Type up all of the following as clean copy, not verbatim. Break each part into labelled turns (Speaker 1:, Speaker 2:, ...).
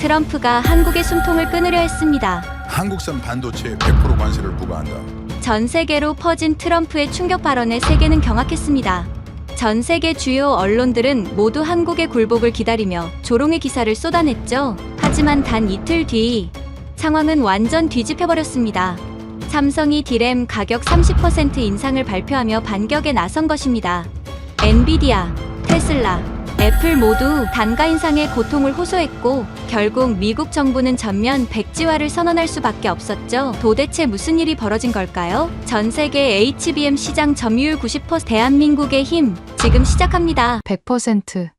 Speaker 1: 트럼프가 한국의 숨통을 끊으려 했습니다.
Speaker 2: 한국산 반도체에 100% 관세를 부과한다.
Speaker 1: 전 세계로 퍼진 트럼프의 충격 발언에 세계는 경악했습니다. 전 세계 주요 언론들은 모두 한국의 굴복을 기다리며 조롱의 기사를 쏟아냈죠. 하지만 단 이틀 뒤 상황은 완전 뒤집혀버렸습니다. 삼성이 D램 가격 30% 인상을 발표하며 반격에 나선 것입니다. 엔비디아, 테슬라, 애플 모두 단가 인상의 고통을 호소했고 결국 미국 정부는 전면 백지화를 선언할 수밖에 없었죠. 도대체 무슨 일이 벌어진 걸까요? 전 세계 HBM 시장 점유율 90%, 대한민국의 힘, 지금 시작합니다.
Speaker 3: 100%.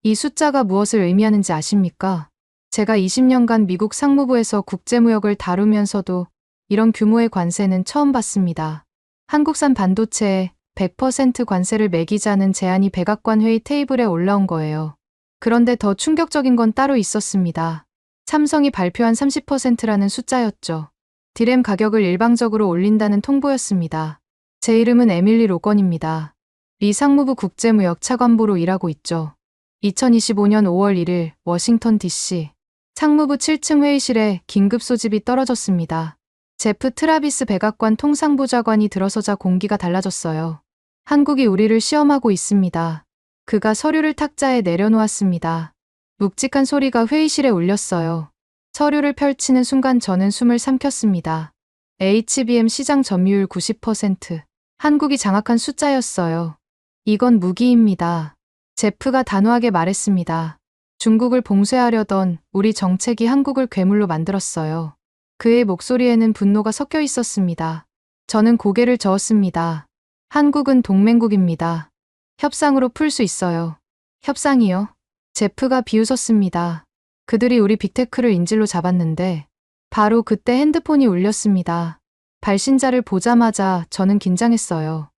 Speaker 3: 이 숫자가 무엇을 의미하는지 아십니까? 제가 20년간 미국 상무부에서 국제무역을 다루면서도 이런 규모의 관세는 처음 봤습니다. 한국산 반도체에 100% 관세를 매기자는 제안이 백악관 회의 테이블에 올라온 거예요. 그런데 더 충격적인 건 따로 있었습니다. 삼성이 발표한 30%라는 숫자였죠. D램 가격을 일방적으로 올린다는 통보였습니다. 제 이름은 에밀리 로건입니다. 리 상무부 국제무역 차관보로 일하고 있죠. 2025년 5월 1일 워싱턴 DC 상무부 7층 회의실에 긴급 소집이 떨어졌습니다. 제프 트라비스 백악관 통상부장관이 들어서자 공기가 달라졌어요. 한국이 우리를 시험하고 있습니다. 그가 서류를 탁자에 내려놓았습니다. 묵직한 소리가 회의실에 울렸어요. 서류를 펼치는 순간 저는 숨을 삼켰습니다. HBM 시장 점유율 90%. 한국이 장악한 숫자였어요. 이건 무기입니다. 제프가 단호하게 말했습니다. 중국을 봉쇄하려던 우리 정책이 한국을 괴물로 만들었어요. 그의 목소리에는 분노가 섞여 있었습니다. 저는 고개를 저었습니다. 한국은 동맹국입니다. 협상으로 풀 수 있어요. 협상이요? 제프가 비웃었습니다. 그들이 우리 빅테크를 인질로 잡았는데 바로 그때 핸드폰이 울렸습니다. 발신자를 보자마자 저는 긴장했어요.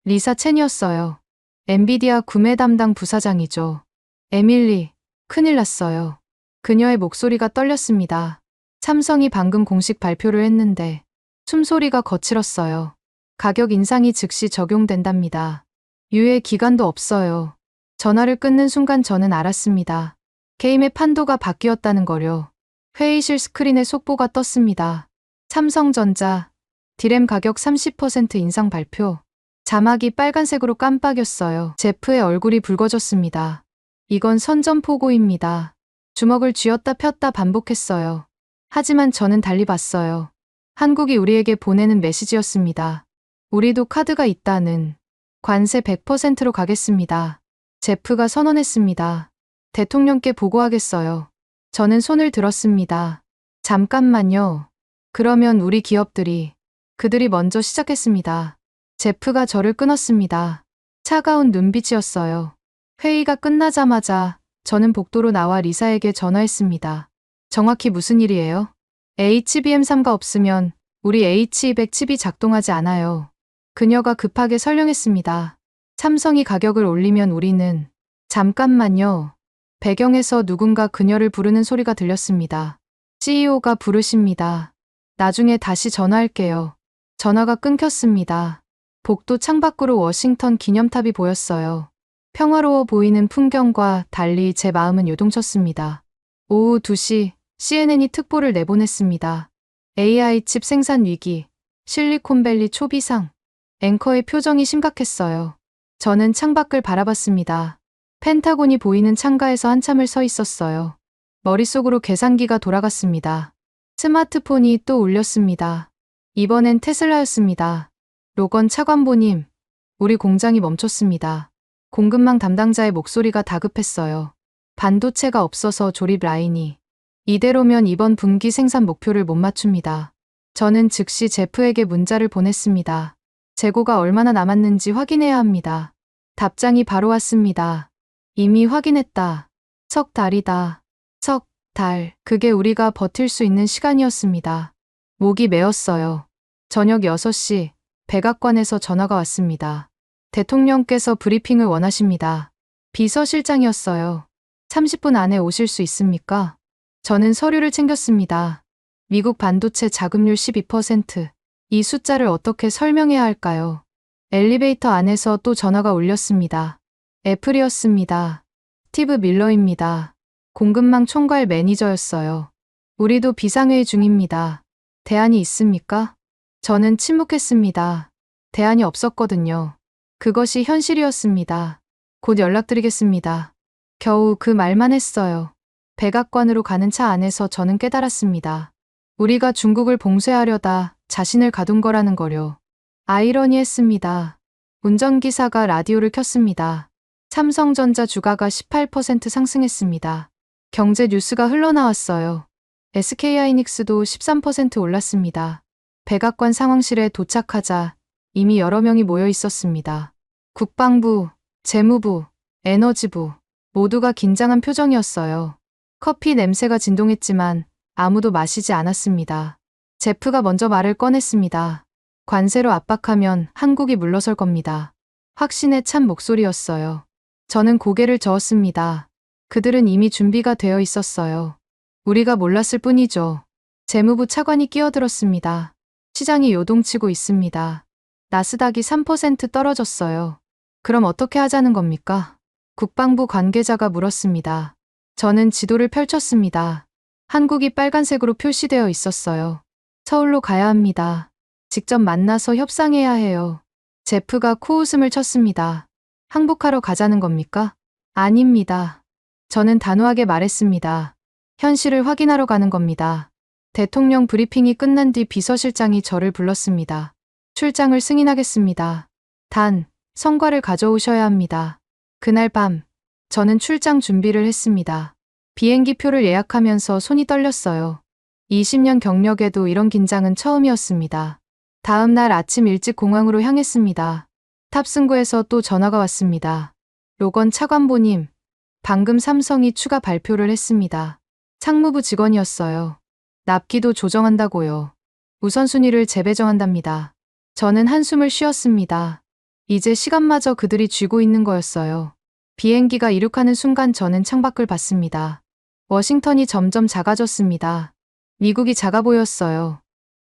Speaker 3: 리사 첸이었어요. 엔비디아 구매 담당 부사장이죠. 에밀리, 큰일 났어요. 그녀의 목소리가 떨렸습니다. 삼성이 방금 공식 발표를 했는데 숨소리가 거칠었어요. 가격 인상이 즉시 적용된답니다. 유예 기간도 없어요. 전화를 끊는 순간 저는 알았습니다. 게임의 판도가 바뀌었다는 거요. 회의실 스크린에 속보가 떴습니다. 삼성전자, D램 가격 30% 인상 발표. 자막이 빨간색으로 깜빡였어요. 제프의 얼굴이 붉어졌습니다. 이건 선전포고입니다. 주먹을 쥐었다 폈다 반복했어요. 하지만 저는 달리 봤어요. 한국이 우리에게 보내는 메시지였습니다. 우리도 카드가 있다는. 관세 100%로 가겠습니다. 제프가 선언했습니다. 대통령께 보고하겠어요. 저는 손을 들었습니다. 잠깐만요. 그러면 우리 기업들이. 그들이 먼저 시작했습니다. 제프가 저를 끊었습니다. 차가운 눈빛이었어요. 회의가 끝나자마자 저는 복도로 나와 리사에게 전화했습니다. 정확히 무슨 일이에요? HBM3가 없으면 우리 H200 칩이 작동하지 않아요. 그녀가 급하게 설명했습니다. 삼성이 가격을 올리면 우리는. 잠깐만요. 배경에서 누군가 그녀를 부르는 소리가 들렸습니다. CEO가 부르십니다. 나중에 다시 전화할게요. 전화가 끊겼습니다. 복도 창밖으로 워싱턴 기념탑이 보였어요. 평화로워 보이는 풍경과 달리 제 마음은 요동쳤습니다. 오후 2시 CNN이 특보를 내보냈습니다. AI 칩 생산 위기, 실리콘밸리 초비상. 앵커의 표정이 심각했어요. 저는 창밖을 바라봤습니다. 펜타곤이 보이는 창가에서 한참을 서 있었어요. 머릿속으로 계산기가 돌아갔습니다. 스마트폰이 또 울렸습니다. 이번엔 테슬라였습니다. 로건 차관보님, 우리 공장이 멈췄습니다. 공급망 담당자의 목소리가 다급했어요. 반도체가 없어서 조립 라인이. 이대로면 이번 분기 생산 목표를 못 맞춥니다. 저는 즉시 제프에게 문자를 보냈습니다. 재고가 얼마나 남았는지 확인해야 합니다. 답장이 바로 왔습니다. 이미 확인했다. 석 달이다. 석 달. 그게 우리가 버틸 수 있는 시간이었습니다. 목이 메었어요. 저녁 6시 백악관에서 전화가 왔습니다. 대통령께서 브리핑을 원하십니다. 비서실장이었어요. 30분 안에 오실 수 있습니까? 저는 서류를 챙겼습니다. 미국 반도체 자금률 12%. 이 숫자를 어떻게 설명해야 할까요? 엘리베이터 안에서 또 전화가 울렸습니다. 애플이었습니다. 스티브 밀러입니다. 공급망 총괄 매니저였어요. 우리도 비상회의 중입니다. 대안이 있습니까? 저는 침묵했습니다. 대안이 없었거든요. 그것이 현실이었습니다. 곧 연락드리겠습니다. 겨우 그 말만 했어요. 백악관으로 가는 차 안에서 저는 깨달았습니다. 우리가 중국을 봉쇄하려다 자신을 가둔 거라는 거요. 아이러니했습니다. 운전기사가 라디오를 켰습니다. 삼성전자 주가가 18% 상승했습니다. 경제 뉴스가 흘러나왔어요. SK하이닉스도 13% 올랐습니다. 백악관 상황실에 도착하자 이미 여러 명이 모여 있었습니다. 국방부, 재무부, 에너지부 모두가 긴장한 표정이었어요. 커피 냄새가 진동했지만 아무도 마시지 않았습니다. 제프가 먼저 말을 꺼냈습니다. 관세로 압박하면 한국이 물러설 겁니다. 확신에 찬 목소리였어요. 저는 고개를 저었습니다. 그들은 이미 준비가 되어 있었어요. 우리가 몰랐을 뿐이죠. 재무부 차관이 끼어들었습니다. 시장이 요동치고 있습니다. 나스닥이 3% 떨어졌어요. 그럼 어떻게 하자는 겁니까? 국방부 관계자가 물었습니다. 저는 지도를 펼쳤습니다. 한국이 빨간색으로 표시되어 있었어요. 서울로 가야 합니다. 직접 만나서 협상해야 해요. 제프가 코웃음을 쳤습니다. 항복하러 가자는 겁니까? 아닙니다. 저는 단호하게 말했습니다. 현실을 확인하러 가는 겁니다. 대통령 브리핑이 끝난 뒤 비서실장이 저를 불렀습니다. 출장을 승인하겠습니다. 단, 성과를 가져오셔야 합니다. 그날 밤, 저는 출장 준비를 했습니다. 비행기 표를 예약하면서 손이 떨렸어요. 20년 경력에도 이런 긴장은 처음이었습니다. 다음 날 아침 일찍 공항으로 향했습니다. 탑승구에서 또 전화가 왔습니다. 로건 차관보님, 방금 삼성이 추가 발표를 했습니다. 상무부 직원이었어요. 납기도 조정한다고요. 우선순위를 재배정한답니다. 저는 한숨을 쉬었습니다. 이제 시간마저 그들이 쥐고 있는 거였어요. 비행기가 이륙하는 순간 저는 창밖을 봤습니다. 워싱턴이 점점 작아졌습니다. 미국이 작아 보였어요.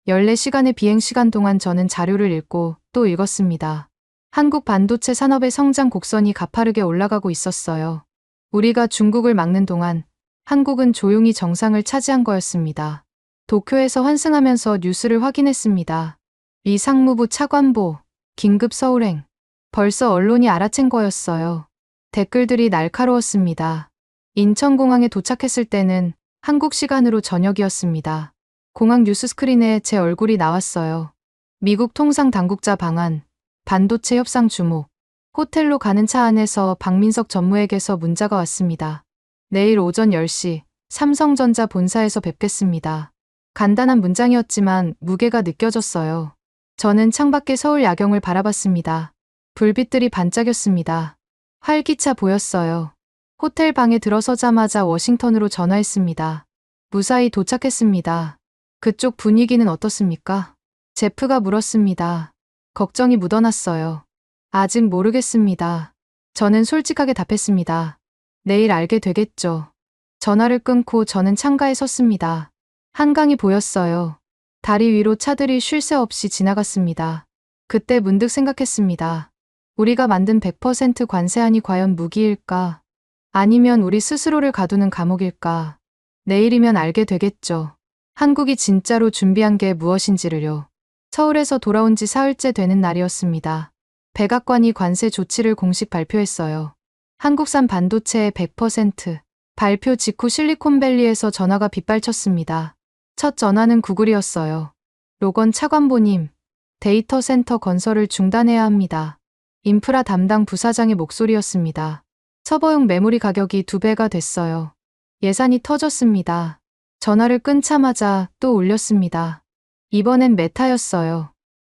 Speaker 3: 14시간의 비행시간 동안 저는 자료를 읽고 또 읽었습니다. 한국 반도체 산업의 성장 곡선이 가파르게 올라가고 있었어요. 우리가 중국을 막는 동안 한국은 조용히 정상을 차지한 거였습니다. 도쿄에서 환승하면서 뉴스를 확인했습니다. 리 상무부 차관보, 긴급 서울행. 벌써 언론이 알아챈 거였어요. 댓글들이 날카로웠습니다. 인천공항에 도착했을 때는 한국 시간으로 저녁이었습니다. 공항 뉴스 스크린에 제 얼굴이 나왔어요. 미국 통상 당국자 방한, 반도체 협상 주목. 호텔로 가는 차 안에서 박민석 전무에게서 문자가 왔습니다. 내일 오전 10시 삼성전자 본사에서 뵙겠습니다. 간단한 문장이었지만 무게가 느껴졌어요. 저는 창밖의 서울 야경을 바라봤습니다. 불빛들이 반짝였습니다. 활기차 보였어요. 호텔 방에 들어서자마자 워싱턴으로 전화했습니다. 무사히 도착했습니다. 그쪽 분위기는 어떻습니까? 제프가 물었습니다. 걱정이 묻어났어요. 아직 모르겠습니다. 저는 솔직하게 답했습니다. 내일 알게 되겠죠. 전화를 끊고 저는 창가에 섰습니다. 한강이 보였어요. 다리 위로 차들이 쉴 새 없이 지나갔습니다. 그때 문득 생각했습니다. 우리가 만든 100% 관세안이 과연 무기일까? 아니면 우리 스스로를 가두는 감옥일까? 내일이면 알게 되겠죠. 한국이 진짜로 준비한 게 무엇인지를요. 서울에서 돌아온 지 사흘째 되는 날이었습니다. 백악관이 관세 조치를 공식 발표했어요. 한국산 반도체의 100%. 발표 직후 실리콘밸리에서 전화가 빗발쳤습니다. 첫 전화는 구글이었어요. 로건 차관보님, 데이터 센터 건설을 중단해야 합니다. 인프라 담당 부사장의 목소리였습니다. 서버용 메모리 가격이 2배가 됐어요. 예산이 터졌습니다. 전화를 끊자마자 또 울렸습니다. 이번엔 메타였어요.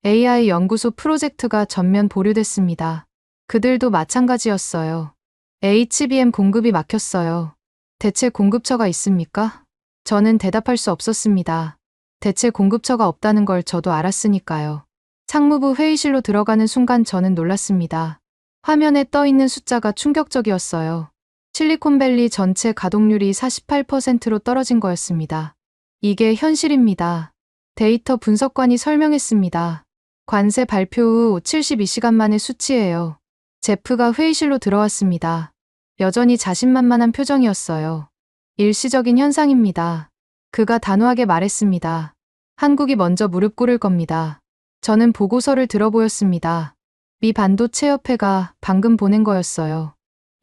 Speaker 3: AI 연구소 프로젝트가 전면 보류됐습니다. 그들도 마찬가지였어요. HBM 공급이 막혔어요. 대체 공급처가 있습니까? 저는 대답할 수 없었습니다. 대체 공급처가 없다는 걸 저도 알았으니까요. 상무부 회의실로 들어가는 순간 저는 놀랐습니다. 화면에 떠 있는 숫자가 충격적이었어요. 실리콘밸리 전체 가동률이 48%로 떨어진 거였습니다. 이게 현실입니다. 데이터 분석관이 설명했습니다. 관세 발표 후 72시간 만의 수치예요. 제프가 회의실로 들어왔습니다. 여전히 자신만만한 표정이었어요. 일시적인 현상입니다. 그가 단호하게 말했습니다. 한국이 먼저 무릎 꿇을 겁니다. 저는 보고서를 들어보였습니다. 미 반도체 협회가 방금 보낸 거였어요.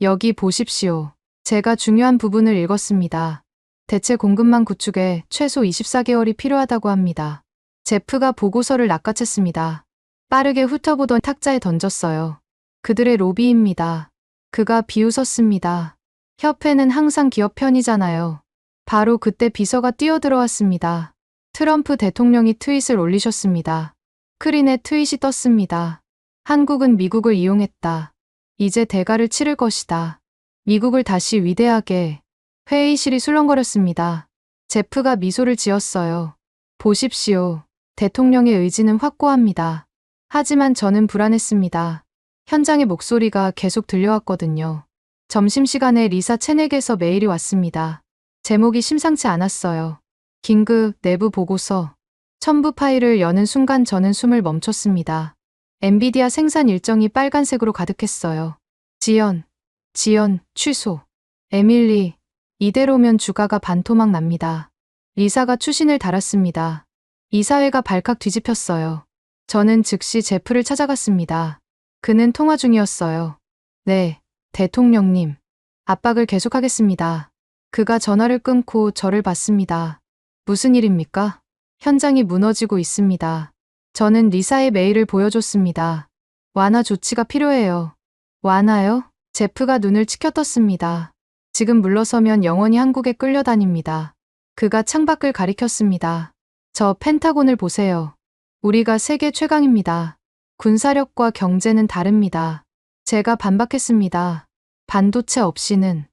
Speaker 3: 여기 보십시오. 제가 중요한 부분을 읽었습니다. 대체 공급망 구축에 최소 24개월이 필요하다고 합니다. 제프가 보고서를 낚아챘습니다. 빠르게 훑어보던 탁자에 던졌어요. 그들의 로비입니다. 그가 비웃었습니다. 협회는 항상 기업 편이잖아요. 바로 그때 비서가 뛰어들어왔습니다. 트럼프 대통령이 트윗을 올리셨습니다. 크린의 트윗이 떴습니다. 한국은 미국을 이용했다. 이제 대가를 치를 것이다. 미국을 다시 위대하게. 회의실이 술렁거렸습니다. 제프가 미소를 지었어요. 보십시오. 대통령의 의지는 확고합니다. 하지만 저는 불안했습니다. 현장의 목소리가 계속 들려왔거든요. 점심시간에 리사 채넥에서 메일이 왔습니다. 제목이 심상치 않았어요. 긴급 내부 보고서. 첨부 파일을 여는 순간 저는 숨을 멈췄습니다. 엔비디아 생산 일정이 빨간색으로 가득했어요. 지연, 취소. 에밀리, 이대로면 주가가 반토막 납니다. 리사가 추신을 달았습니다. 이사회가 발칵 뒤집혔어요. 저는 즉시 제프를 찾아갔습니다. 그는 통화 중이었어요. 네, 대통령님. 압박을 계속하겠습니다. 그가 전화를 끊고 저를 봤습니다. 무슨 일입니까? 현장이 무너지고 있습니다. 저는 리사의 메일을 보여줬습니다. 완화 조치가 필요해요. 완화요? 제프가 눈을 치켜떴습니다. 지금 물러서면 영원히 한국에 끌려다닙니다. 그가 창밖을 가리켰습니다. 저 펜타곤을 보세요. 우리가 세계 최강입니다. 군사력과 경제는 다릅니다. 제가 반박했습니다. 반도체 없이는.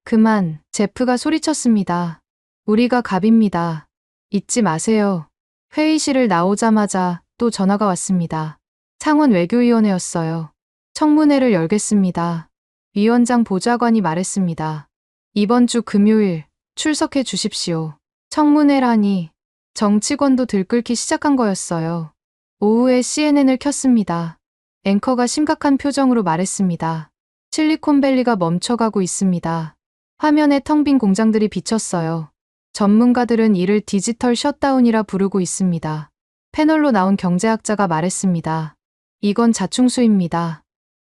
Speaker 3: 그만, 제프가 소리쳤습니다. 우리가 갑입니다. 잊지 마세요. 회의실을 나오자마자 또 전화가 왔습니다. 상원 외교위원회였어요. 청문회를 열겠습니다. 위원장 보좌관이 말했습니다. 이번 주 금요일 출석해 주십시오. 청문회라니 정치권도 들끓기 시작한 거였어요. 오후에 CNN을 켰습니다. 앵커가 심각한 표정으로 말했습니다. 실리콘밸리가 멈춰가고 있습니다. 화면에 텅 빈 공장들이 비쳤어요. 전문가들은 이를 디지털 셧다운이라 부르고 있습니다. 패널로 나온 경제학자가 말했습니다. 이건 자충수입니다.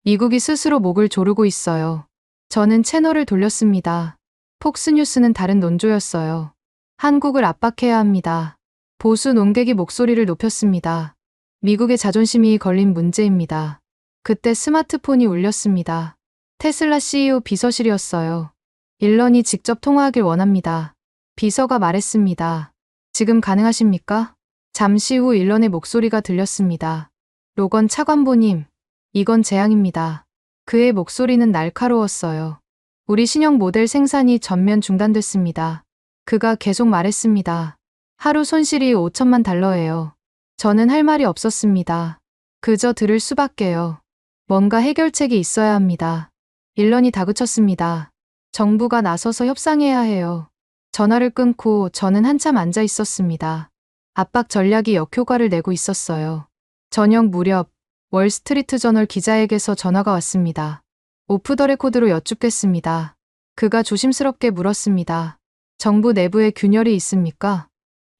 Speaker 3: 미국이 스스로 목을 조르고 있어요. 저는 채널을 돌렸습니다. 폭스뉴스는 다른 논조였어요. 한국을 압박해야 합니다. 보수 논객이 목소리를 높였습니다. 미국의 자존심이 걸린 문제입니다. 그때 스마트폰이 울렸습니다. 테슬라 CEO 비서실이었어요. 일런이 직접 통화하길 원합니다. 비서가 말했습니다. 지금 가능하십니까? 잠시 후 일런의 목소리가 들렸습니다. 로건 차관보님, 이건 재앙입니다. 그의 목소리는 날카로웠어요. 우리 신형 모델 생산이 전면 중단됐습니다. 그가 계속 말했습니다. 하루 손실이 5천만 달러예요. 저는 할 말이 없었습니다. 그저 들을 수밖에요. 뭔가 해결책이 있어야 합니다. 일런이 다그쳤습니다. 정부가 나서서 협상해야 해요. 전화를 끊고 저는 한참 앉아 있었습니다. 압박 전략이 역효과를 내고 있었어요. 저녁 무렵 월스트리트 저널 기자에게서 전화가 왔습니다. 오프 더 레코드로 여쭙겠습니다. 그가 조심스럽게 물었습니다. 정부 내부에 균열이 있습니까?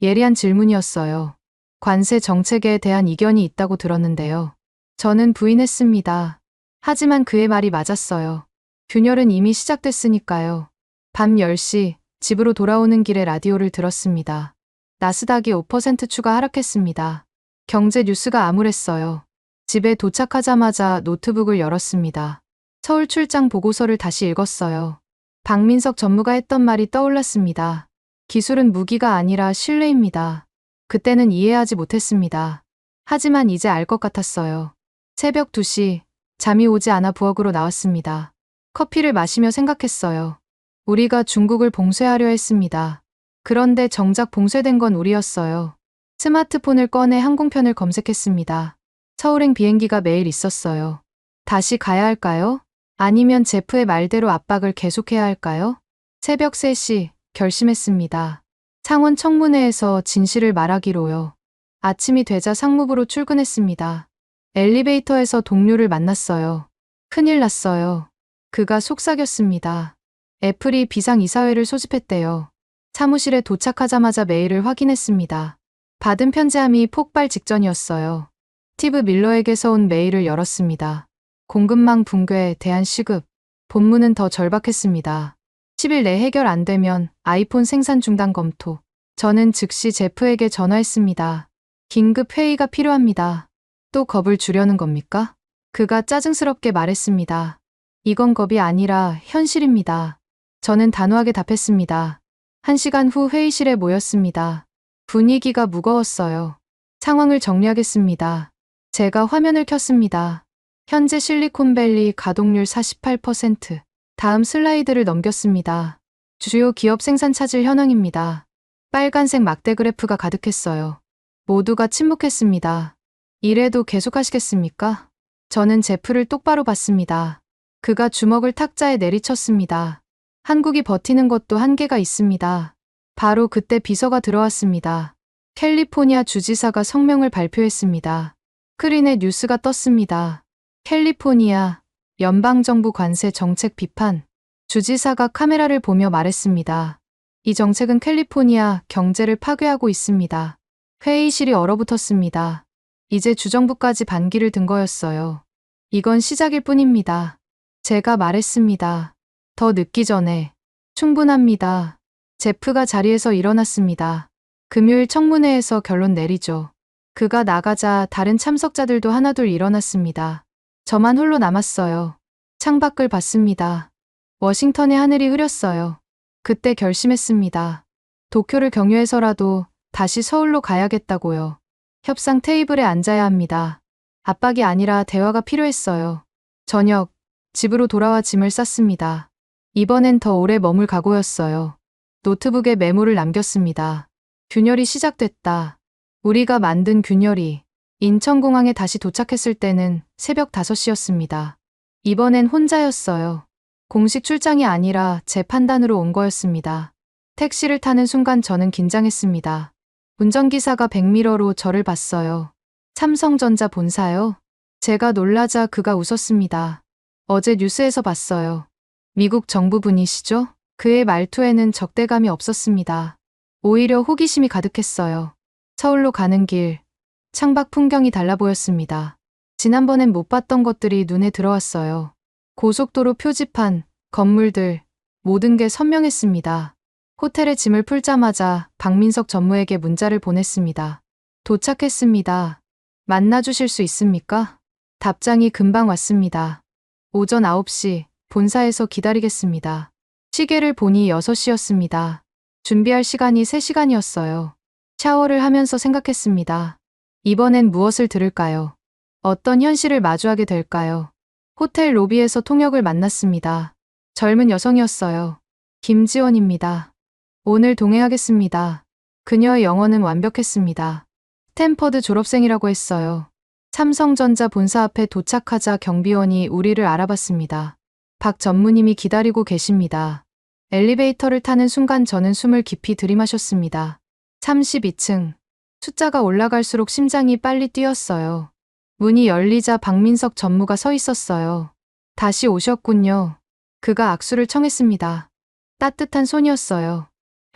Speaker 3: 예리한 질문이었어요. 관세 정책에 대한 이견이 있다고 들었는데요. 저는 부인했습니다. 하지만 그의 말이 맞았어요. 균열은 이미 시작됐으니까요. 밤 10시 집으로 돌아오는 길에 라디오를 들었습니다. 나스닥이 5% 추가 하락했습니다. 경제 뉴스가 암울했어요. 집에 도착하자마자 노트북을 열었습니다. 서울 출장 보고서를 다시 읽었어요. 박민석 전무가 했던 말이 떠올랐습니다. 기술은 무기가 아니라 신뢰입니다. 그때는 이해하지 못했습니다. 하지만 이제 알 것 같았어요. 새벽 2시, 잠이 오지 않아 부엌으로 나왔습니다. 커피를 마시며 생각했어요. 우리가 중국을 봉쇄하려 했습니다. 그런데 정작 봉쇄된 건 우리였어요. 스마트폰을 꺼내 항공편을 검색했습니다. 서울행 비행기가 매일 있었어요. 다시 가야 할까요? 아니면 제프의 말대로 압박을 계속해야 할까요? 새벽 3시 결심했습니다. 상원 청문회에서 진실을 말하기로요. 아침이 되자 상무부로 출근했습니다. 엘리베이터에서 동료를 만났어요. 큰일 났어요. 그가 속삭였습니다. 애플이 비상이사회를 소집했대요. 사무실에 도착하자마자 메일을 확인했습니다. 받은 편지함이 폭발 직전이었어요. 스티브 밀러에게서 온 메일을 열었습니다. 공급망 붕괴에 대한 시급. 본문은 더 절박했습니다. 10일 내 해결 안 되면 아이폰 생산 중단 검토. 저는 즉시 제프에게 전화했습니다. 긴급 회의가 필요합니다. 또 겁을 주려는 겁니까? 그가 짜증스럽게 말했습니다. 이건 겁이 아니라 현실입니다. 저는 단호하게 답했습니다. 1시간 후 회의실에 모였습니다. 분위기가 무거웠어요. 상황을 정리하겠습니다. 제가 화면을 켰습니다. 현재 실리콘밸리 가동률 48%. 다음 슬라이드를 넘겼습니다. 주요 기업 생산 차질 현황입니다. 빨간색 막대 그래프가 가득했어요. 모두가 침묵했습니다. 이래도 계속하시겠습니까? 저는 제프를 똑바로 봤습니다. 그가 주먹을 탁자에 내리쳤습니다. 한국이 버티는 것도 한계가 있습니다. 바로 그때 비서가 들어왔습니다. 캘리포니아 주지사가 성명을 발표했습니다. 스크린에 뉴스가 떴습니다. 캘리포니아 연방정부 관세 정책 비판. 주지사가 카메라를 보며 말했습니다. 이 정책은 캘리포니아 경제를 파괴하고 있습니다. 회의실이 얼어붙었습니다. 이제 주정부까지 반기를 든 거였어요. 이건 시작일 뿐입니다. 제가 말했습니다. 더 늦기 전에. 충분합니다. 제프가 자리에서 일어났습니다. 금요일 청문회에서 결론 내리죠. 그가 나가자 다른 참석자들도 하나둘 일어났습니다. 저만 홀로 남았어요. 창밖을 봤습니다. 워싱턴의 하늘이 흐렸어요. 그때 결심했습니다. 도쿄를 경유해서라도 다시 서울로 가야겠다고요. 협상 테이블에 앉아야 합니다. 압박이 아니라 대화가 필요했어요. 저녁, 집으로 돌아와 짐을 쌌습니다. 이번엔 더 오래 머물 각오였어요. 노트북에 메모를 남겼습니다. 균열이 시작됐다. 우리가 만든 균열이 인천공항에 다시 도착했을 때는 새벽 5시였습니다. 이번엔 혼자였어요. 공식 출장이 아니라 제 판단으로 온 거였습니다. 택시를 타는 순간 저는 긴장했습니다. 운전기사가 백미러로 저를 봤어요. 삼성전자 본사요? 제가 놀라자 그가 웃었습니다. 어제 뉴스에서 봤어요. 미국 정부분이시죠? 그의 말투에는 적대감이 없었습니다. 오히려 호기심이 가득했어요. 서울로 가는 길, 창밖 풍경이 달라 보였습니다. 지난번엔 못 봤던 것들이 눈에 들어왔어요. 고속도로 표지판, 건물들, 모든 게 선명했습니다. 호텔에 짐을 풀자마자 박민석 전무에게 문자를 보냈습니다. 도착했습니다. 만나주실 수 있습니까? 답장이 금방 왔습니다. 오전 9시, 본사에서 기다리겠습니다. 시계를 보니 6시였습니다. 준비할 시간이 3시간이었어요. 샤워를 하면서 생각했습니다. 이번엔 무엇을 들을까요? 어떤 현실을 마주하게 될까요? 호텔 로비에서 통역을 만났습니다. 젊은 여성이었어요. 김지원입니다. 오늘 동행하겠습니다. 그녀의 영어는 완벽했습니다. 스탠퍼드 졸업생이라고 했어요. 삼성전자 본사 앞에 도착하자 경비원이 우리를 알아봤습니다. 박 전무님이 기다리고 계십니다. 엘리베이터를 타는 순간 저는 숨을 깊이 들이마셨습니다. 32층. 숫자가 올라갈수록 심장이 빨리 뛰었어요. 문이 열리자 박민석 전무가 서 있었어요. 다시 오셨군요. 그가 악수를 청했습니다. 따뜻한 손이었어요.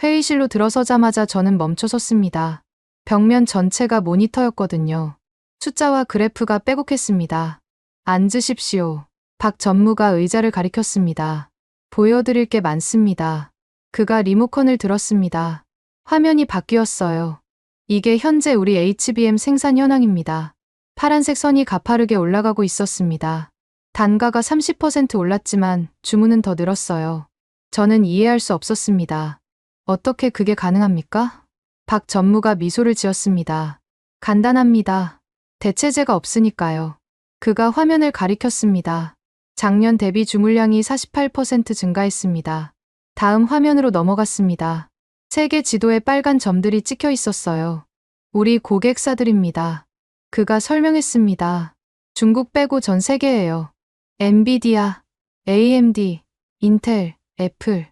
Speaker 3: 회의실로 들어서자마자 저는 멈춰섰습니다. 벽면 전체가 모니터였거든요. 숫자와 그래프가 빼곡했습니다. 앉으십시오. 박 전무가 의자를 가리켰습니다. 보여드릴 게 많습니다. 그가 리모컨을 들었습니다. 화면이 바뀌었어요. 이게 현재 우리 HBM 생산 현황입니다. 파란색 선이 가파르게 올라가고 있었습니다. 단가가 30% 올랐지만 주문은 더 늘었어요. 저는 이해할 수 없었습니다. 어떻게 그게 가능합니까? 박 전무가 미소를 지었습니다. 간단합니다. 대체제가 없으니까요. 그가 화면을 가리켰습니다. 작년 대비 주물량이 48% 증가했습니다. 다음 화면으로 넘어갔습니다. 세계 지도에 빨간 점들이 찍혀 있었어요. 우리 고객사들입니다. 그가 설명했습니다. 중국 빼고 전 세계예요. 엔비디아, AMD, 인텔, 애플.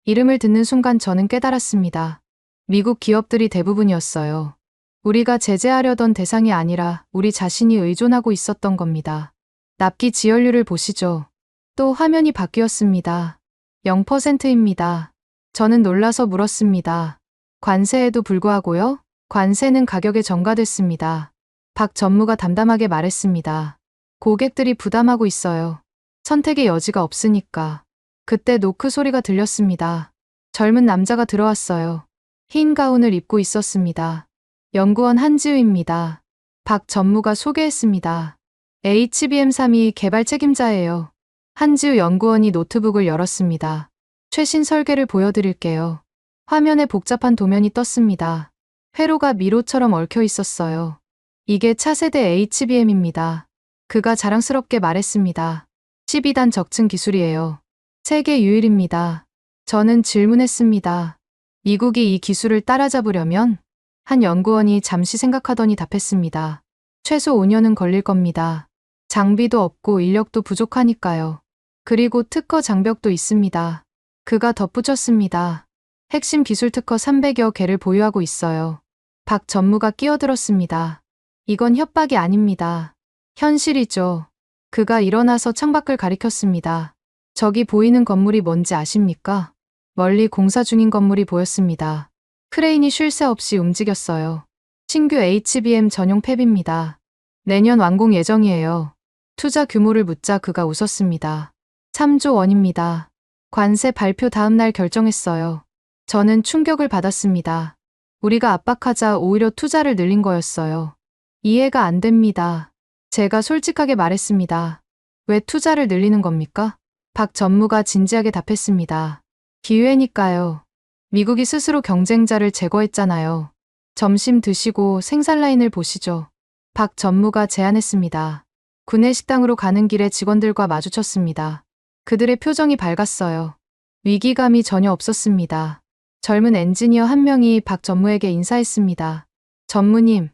Speaker 3: 이름을 듣는 순간 저는 깨달았습니다. 미국 기업들이 대부분이었어요. 우리가 제재하려던 대상이 아니라 우리 자신이 의존하고 있었던 겁니다. 납기 지연율을 보시죠. 또 화면이 바뀌었습니다. 0%입니다. 저는 놀라서 물었습니다. 관세에도 불구하고요? 관세는 가격에 전가됐습니다. 박 전무가 담담하게 말했습니다. 고객들이 부담하고 있어요. 선택의 여지가 없으니까. 그때 노크 소리가 들렸습니다. 젊은 남자가 들어왔어요. 흰 가운을 입고 있었습니다. 연구원 한지우입니다. 박 전무가 소개했습니다. HBM3이 개발 책임자예요. 한지우 연구원이 노트북을 열었습니다. 최신 설계를 보여드릴게요. 화면에 복잡한 도면이 떴습니다. 회로가 미로처럼 얽혀 있었어요. 이게 차세대 HBM입니다. 그가 자랑스럽게 말했습니다. 12단 적층 기술이에요. 세계 유일입니다. 저는 질문했습니다. 미국이 이 기술을 따라잡으려면? 한 연구원이 잠시 생각하더니 답했습니다. 최소 5년은 걸릴 겁니다. 장비도 없고 인력도 부족하니까요. 그리고 특허 장벽도 있습니다. 그가 덧붙였습니다. 핵심 기술 특허 300여 개를 보유하고 있어요. 박 전무가 끼어들었습니다. 이건 협박이 아닙니다. 현실이죠. 그가 일어나서 창밖을 가리켰습니다. 저기 보이는 건물이 뭔지 아십니까? 멀리 공사 중인 건물이 보였습니다. 크레인이 쉴 새 없이 움직였어요. 신규 HBM 전용 팹입니다. 내년 완공 예정이에요. 투자 규모를 묻자 그가 웃었습니다. 3조 원입니다. 관세 발표 다음 날 결정했어요. 저는 충격을 받았습니다. 우리가 압박하자 오히려 투자를 늘린 거였어요. 이해가 안 됩니다. 제가 솔직하게 말했습니다. 왜 투자를 늘리는 겁니까? 박 전무가 진지하게 답했습니다. 기회니까요. 미국이 스스로 경쟁자를 제거했잖아요. 점심 드시고 생산 라인을 보시죠. 박 전무가 제안했습니다. 구내식당으로 가는 길에 직원들과 마주쳤습니다. 그들의 표정이 밝았어요. 위기감이 전혀 없었습니다. 젊은 엔지니어 한 명이 박 전무에게 인사했습니다. 전무님,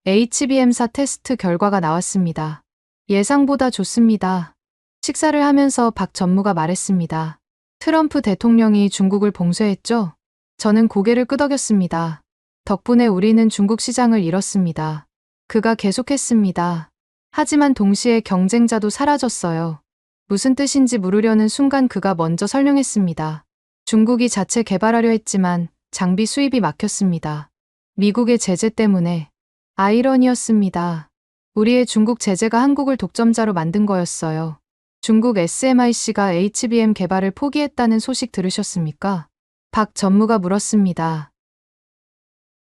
Speaker 3: HBM사 테스트 결과가 나왔습니다. 예상보다 좋습니다. 식사를 하면서 박 전무가 말했습니다. 트럼프 대통령이 중국을 봉쇄했죠? 저는 고개를 끄덕였습니다. 덕분에 우리는 중국 시장을 잃었습니다. 그가 계속했습니다. 하지만 동시에 경쟁자도 사라졌어요. 무슨 뜻인지 물으려는 순간 그가 먼저 설명했습니다. 중국이 자체 개발하려 했지만 장비 수입이 막혔습니다. 미국의 제재 때문에. 아이러니였습니다. 우리의 중국 제재가 한국을 독점자로 만든 거였어요. 중국 SMIC가 HBM 개발을 포기했다는 소식 들으셨습니까? 박 전무가 물었습니다.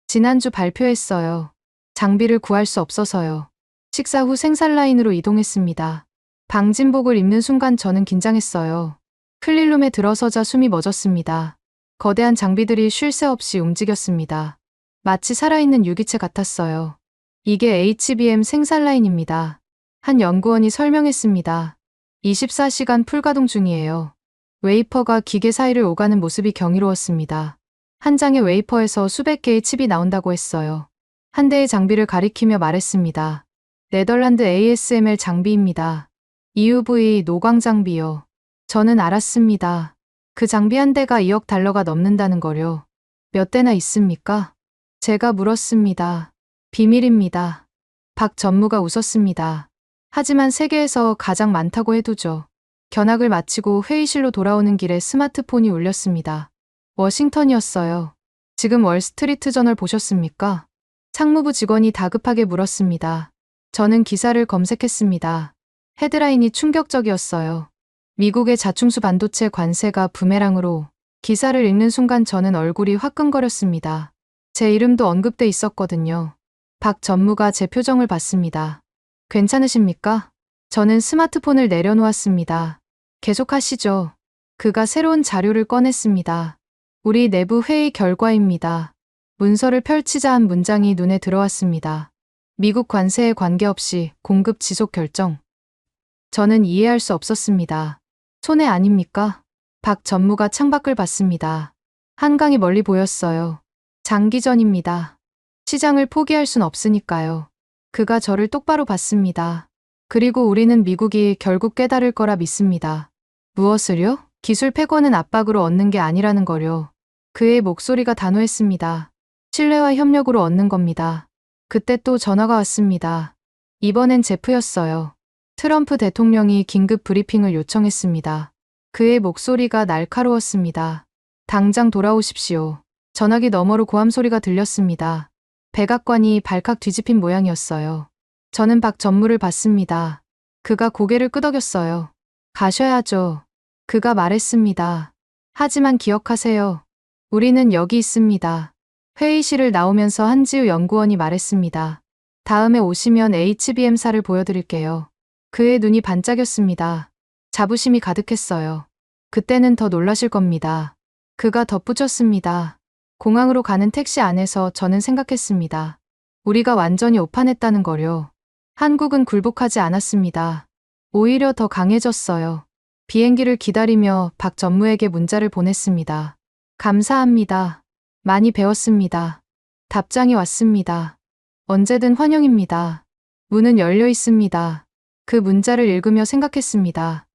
Speaker 3: 지난주 발표했어요. 장비를 구할 수 없어서요. 식사 후 생산 라인으로 이동했습니다. 방진복을 입는 순간 저는 긴장했어요. 클린룸에 들어서자 숨이 멎었습니다. 거대한 장비들이 쉴 새 없이 움직였습니다. 마치 살아있는 유기체 같았어요. 이게 HBM 생산 라인입니다. 한 연구원이 설명했습니다. 24시간 풀가동 중이에요. 웨이퍼가 기계 사이를 오가는 모습이 경이로웠습니다. 한 장의 웨이퍼에서 수백 개의 칩이 나온다고 했어요. 한 대의 장비를 가리키며 말했습니다. 네덜란드 ASML 장비입니다. EUV 노광 장비요. 저는 알았습니다. 그 장비 한 대가 2억 달러가 넘는다는 거요. 몇 대나 있습니까? 제가 물었습니다. 비밀입니다. 박 전무가 웃었습니다. 하지만 세계에서 가장 많다고 해두죠. 견학을 마치고 회의실로 돌아오는 길에 스마트폰이 울렸습니다. 워싱턴이었어요. 지금 월스트리트 저널 보셨습니까? 상무부 직원이 다급하게 물었습니다. 저는 기사를 검색했습니다. 헤드라인이 충격적이었어요. 미국의 자충수 반도체 관세가 부메랑으로. 기사를 읽는 순간 저는 얼굴이 화끈거렸습니다. 제 이름도 언급돼 있었거든요. 박 전무가 제 표정을 봤습니다. 괜찮으십니까? 저는 스마트폰을 내려놓았습니다. 계속하시죠. 그가 새로운 자료를 꺼냈습니다. 우리 내부 회의 결과입니다. 문서를 펼치자 한 문장이 눈에 들어왔습니다. 미국 관세에 관계없이 공급 지속 결정. 저는 이해할 수 없었습니다. 손해 아닙니까? 박 전무가 창밖을 봤습니다. 한강이 멀리 보였어요. 장기전입니다. 시장을 포기할 순 없으니까요. 그가 저를 똑바로 봤습니다. 그리고 우리는 미국이 결국 깨달을 거라 믿습니다. 무엇을요? 기술 패권은 압박으로 얻는 게 아니라는 거요. 그의 목소리가 단호했습니다. 신뢰와 협력으로 얻는 겁니다. 그때 또 전화가 왔습니다. 이번엔 제프였어요. 트럼프 대통령이 긴급 브리핑을 요청했습니다. 그의 목소리가 날카로웠습니다. 당장 돌아오십시오. 전화기 너머로 고함 소리가 들렸습니다. 백악관이 발칵 뒤집힌 모양이었어요. 저는 박 전무를 봤습니다. 그가 고개를 끄덕였어요. 가셔야죠. 그가 말했습니다. 하지만 기억하세요. 우리는 여기 있습니다. 회의실을 나오면서 한지우 연구원이 말했습니다. 다음에 오시면 HBM사를 보여드릴게요. 그의 눈이 반짝였습니다. 자부심이 가득했어요. 그때는 더 놀라실 겁니다. 그가 덧붙였습니다. 공항으로 가는 택시 안에서 저는 생각했습니다. 우리가 완전히 오판했다는 거요. 한국은 굴복하지 않았습니다. 오히려 더 강해졌어요. 비행기를 기다리며 박 전무에게 문자를 보냈습니다. 감사합니다. 많이 배웠습니다. 답장이 왔습니다. 언제든 환영입니다. 문은 열려 있습니다. 그 문자를 읽으며 생각했습니다.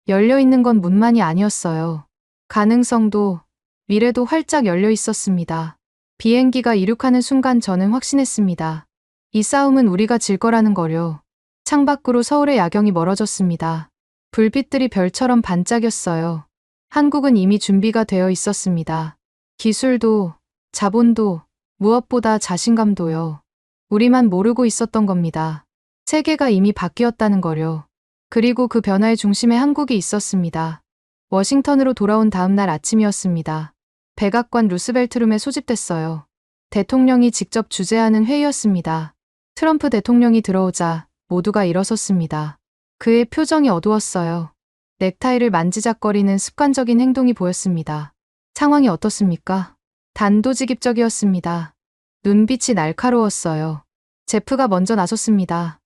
Speaker 3: 열려 있는 건 문만이 아니었어요. 가능성도, 미래도 활짝 열려 있었습니다. 비행기가 이륙하는 순간 저는 확신했습니다. 이 싸움은 우리가 질 거라는 거요. 창밖으로 서울의 야경이 멀어졌습니다. 불빛들이 별처럼 반짝였어요. 한국은 이미 준비가 되어 있었습니다. 기술도, 자본도, 무엇보다 자신감도요. 우리만 모르고 있었던 겁니다. 세계가 이미 바뀌었다는 거요. 그리고 그 변화의 중심에 한국이 있었습니다. 워싱턴으로 돌아온 다음 날 아침이었습니다. 백악관 루스벨트룸에 소집됐어요. 대통령이 직접 주재하는 회의였습니다. 트럼프 대통령이 들어오자 모두가 일어섰습니다. 그의 표정이 어두웠어요. 넥타이를 만지작거리는 습관적인 행동이 보였습니다. 상황이 어떻습니까? 단도직입적이었습니다. 눈빛이 날카로웠어요. 제프가 먼저 나섰습니다.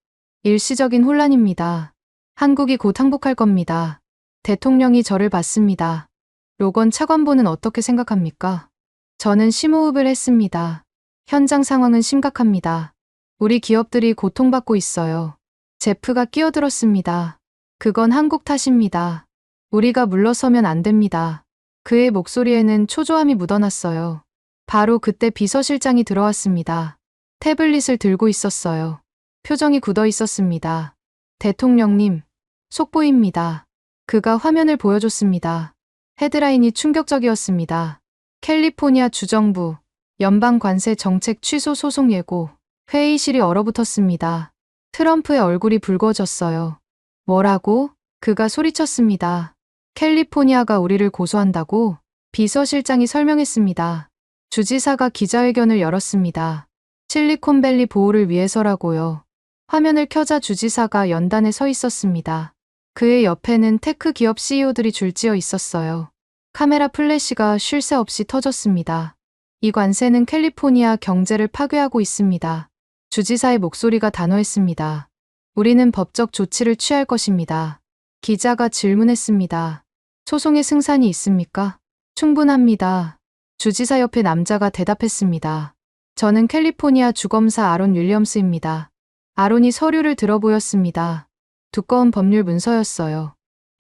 Speaker 3: 일시적인 혼란입니다. 한국이 곧 항복할 겁니다. 대통령이 저를 봤습니다. 로건 차관보는 어떻게 생각합니까? 저는 심호흡을 했습니다. 현장 상황은 심각합니다. 우리 기업들이 고통받고 있어요. 제프가 끼어들었습니다. 그건 한국 탓입니다. 우리가 물러서면 안 됩니다. 그의 목소리에는 초조함이 묻어났어요. 바로 그때 비서실장이 들어왔습니다. 태블릿을 들고 있었어요. 표정이 굳어 있었습니다. 대통령님, 속보입니다. 그가 화면을 보여줬습니다. 헤드라인이 충격적이었습니다. 캘리포니아 주정부, 연방관세 정책 취소 소송 예고. 회의실이 얼어붙었습니다. 트럼프의 얼굴이 붉어졌어요. 뭐라고? 그가 소리쳤습니다. 캘리포니아가 우리를 고소한다고? 비서실장이 설명했습니다. 주지사가 기자회견을 열었습니다. 실리콘밸리 보호를 위해서라고요. 화면을 켜자 주지사가 연단에 서 있었습니다. 그의 옆에는 테크 기업 CEO들이 줄지어 있었어요. 카메라 플래시가 쉴 새 없이 터졌습니다. 이 관세는 캘리포니아 경제를 파괴하고 있습니다. 주지사의 목소리가 단호했습니다. 우리는 법적 조치를 취할 것입니다. 기자가 질문했습니다. 소송의 승산이 있습니까? 충분합니다. 주지사 옆에 남자가 대답했습니다. 저는 캘리포니아 주검사 아론 윌리엄스입니다. 아론이 서류를 들어 보였습니다. 두꺼운 법률 문서였어요.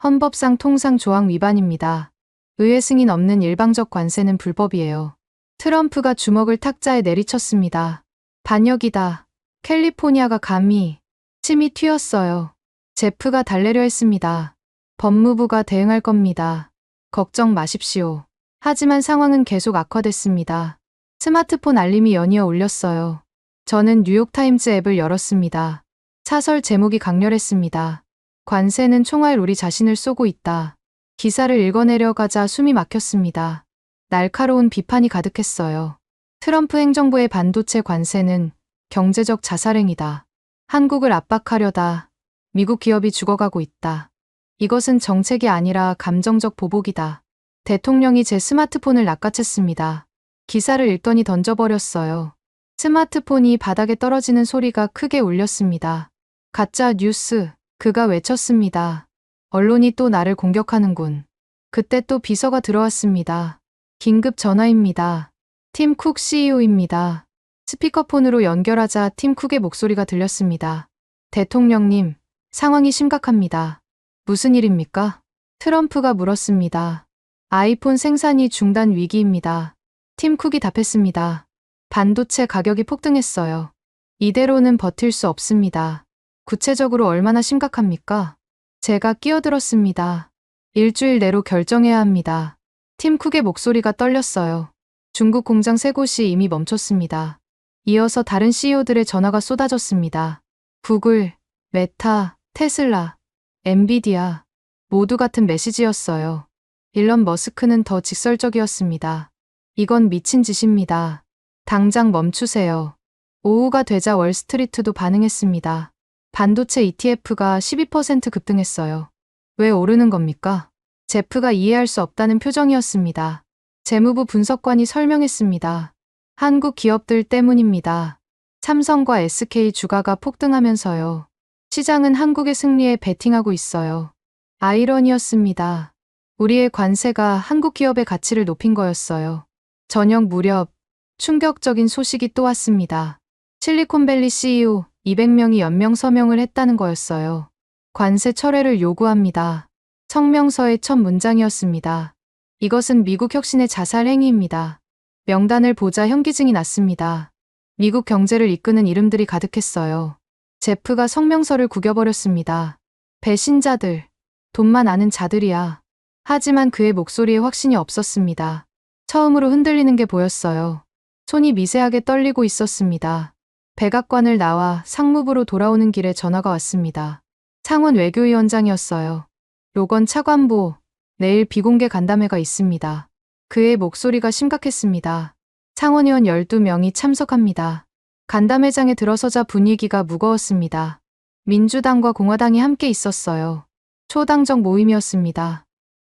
Speaker 3: 헌법상 통상 조항 위반입니다. 의회 승인 없는 일방적 관세는 불법이에요. 트럼프가 주먹을 탁자에 내리쳤습니다. 반역이다. 캘리포니아가 감히. 침이 튀었어요. 제프가 달래려 했습니다. 법무부가 대응할 겁니다. 걱정 마십시오. 하지만 상황은 계속 악화됐습니다. 스마트폰 알림이 연이어 울렸어요. 저는 뉴욕타임즈 앱을 열었습니다. 사설 제목이 강렬했습니다. 관세는 총알 우리 자신을 쏘고 있다. 기사를 읽어내려가자 숨이 막혔습니다. 날카로운 비판이 가득했어요. 트럼프 행정부의 반도체 관세는 경제적 자살행위다. 한국을 압박하려다. 미국 기업이 죽어가고 있다. 이것은 정책이 아니라 감정적 보복이다. 대통령이 제 스마트폰을 낚아챘습니다. 기사를 읽더니 던져버렸어요. 스마트폰이 바닥에 떨어지는 소리가 크게 울렸습니다. 가짜 뉴스, 그가 외쳤습니다. 언론이 또 나를 공격하는군. 그때 또 비서가 들어왔습니다. 긴급 전화입니다. 팀 쿡 CEO입니다. 스피커폰으로 연결하자 팀 쿡의 목소리가 들렸습니다. 대통령님, 상황이 심각합니다. 무슨 일입니까? 트럼프가 물었습니다. 아이폰 생산이 중단 위기입니다. 팀 쿡이 답했습니다. 반도체 가격이 폭등했어요. 이대로는 버틸 수 없습니다. 구체적으로 얼마나 심각합니까? 제가 끼어들었습니다. 일주일 내로 결정해야 합니다. 팀 쿡의 목소리가 떨렸어요. 중국 공장 3곳이 이미 멈췄습니다. 이어서 다른 CEO들의 전화가 쏟아졌습니다. 구글, 메타, 테슬라, 엔비디아 모두 같은 메시지였어요. 일론 머스크는 더 직설적이었습니다. 이건 미친 짓입니다. 당장 멈추세요. 오후가 되자 월스트리트도 반응했습니다. 반도체 ETF가 12% 급등했어요. 왜 오르는 겁니까? 제프가 이해할 수 없다는 표정이었습니다. 재무부 분석관이 설명했습니다. 한국 기업들 때문입니다. 삼성과 SK 주가가 폭등하면서요. 시장은 한국의 승리에 베팅하고 있어요. 아이러니였습니다. 우리의 관세가 한국 기업의 가치를 높인 거였어요. 저녁 무렵 충격적인 소식이 또 왔습니다. 실리콘밸리 CEO 200명이 연명 서명을 했다는 거였어요. 관세 철회를 요구합니다. 성명서의 첫 문장이었습니다. 이것은 미국 혁신의 자살 행위입니다. 명단을 보자 현기증이 났습니다. 미국 경제를 이끄는 이름들이 가득했어요. 제프가 성명서를 구겨버렸습니다. 배신자들, 돈만 아는 자들이야. 하지만 그의 목소리에 확신이 없었습니다. 처음으로 흔들리는 게 보였어요. 손이 미세하게 떨리고 있었습니다. 백악관을 나와 상무부로 돌아오는 길에 전화가 왔습니다. 상원 외교위원장이었어요. 로건 차관보, 내일 비공개 간담회가 있습니다. 그의 목소리가 심각했습니다. 상원의원 12명이 참석합니다. 간담회장에 들어서자 분위기가 무거웠습니다. 민주당과 공화당이 함께 있었어요. 초당적 모임이었습니다.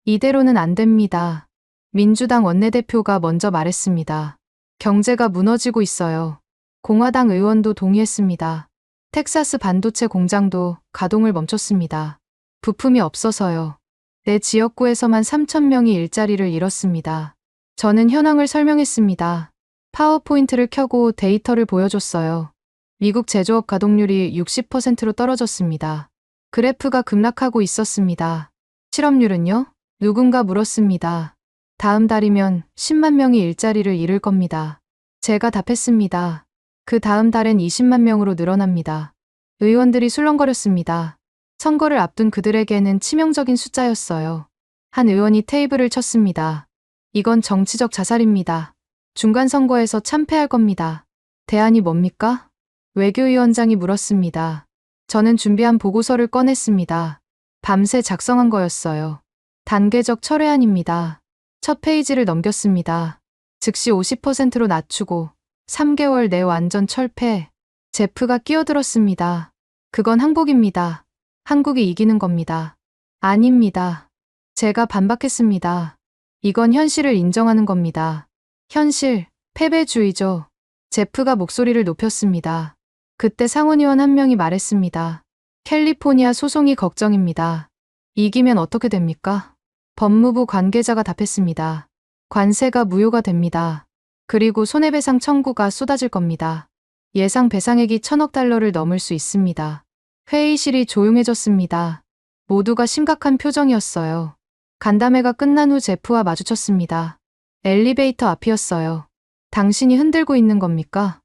Speaker 3: 이대로는 안 됩니다. 민주당 원내대표가 먼저 말했습니다. 경제가 무너지고 있어요. 공화당 의원도 동의했습니다. 텍사스 반도체 공장도 가동을 멈췄습니다. 부품이 없어서요. 내 지역구에서만 3,000명이 일자리를 잃었습니다. 저는 현황을 설명했습니다. 파워포인트를 켜고 데이터를 보여줬어요. 미국 제조업 가동률이 60%로 떨어졌습니다. 그래프가 급락하고 있었습니다. 실업률은요? 누군가 물었습니다. 다음 달이면 10만 명이 일자리를 잃을 겁니다. 제가 답했습니다. 그 다음 달엔 20만 명으로 늘어납니다. 의원들이 술렁거렸습니다. 선거를 앞둔 그들에게는 치명적인 숫자였어요. 한 의원이 테이블을 쳤습니다. 이건 정치적 자살입니다. 중간 선거에서 참패할 겁니다. 대안이 뭡니까? 외교위원장이 물었습니다. 저는 준비한 보고서를 꺼냈습니다. 밤새 작성한 거였어요. 단계적 철회안입니다. 첫 페이지를 넘겼습니다. 즉시 50%로 낮추고 3개월 내 완전 철폐. 제프가 끼어들었습니다. 그건 항복입니다. 한국이 이기는 겁니다. 아닙니다. 제가 반박했습니다. 이건 현실을 인정하는 겁니다. 현실, 패배주의죠. 제프가 목소리를 높였습니다. 그때 상원의원 한 명이 말했습니다. 캘리포니아 소송이 걱정입니다. 이기면 어떻게 됩니까? 법무부 관계자가 답했습니다. 관세가 무효가 됩니다. 그리고 손해배상 청구가 쏟아질 겁니다. 예상 배상액이 1,000억 달러를 넘을 수 있습니다. 회의실이 조용해졌습니다. 모두가 심각한 표정이었어요. 간담회가 끝난 후 제프와 마주쳤습니다. 엘리베이터 앞이었어요. 당신이 흔들고 있는 겁니까?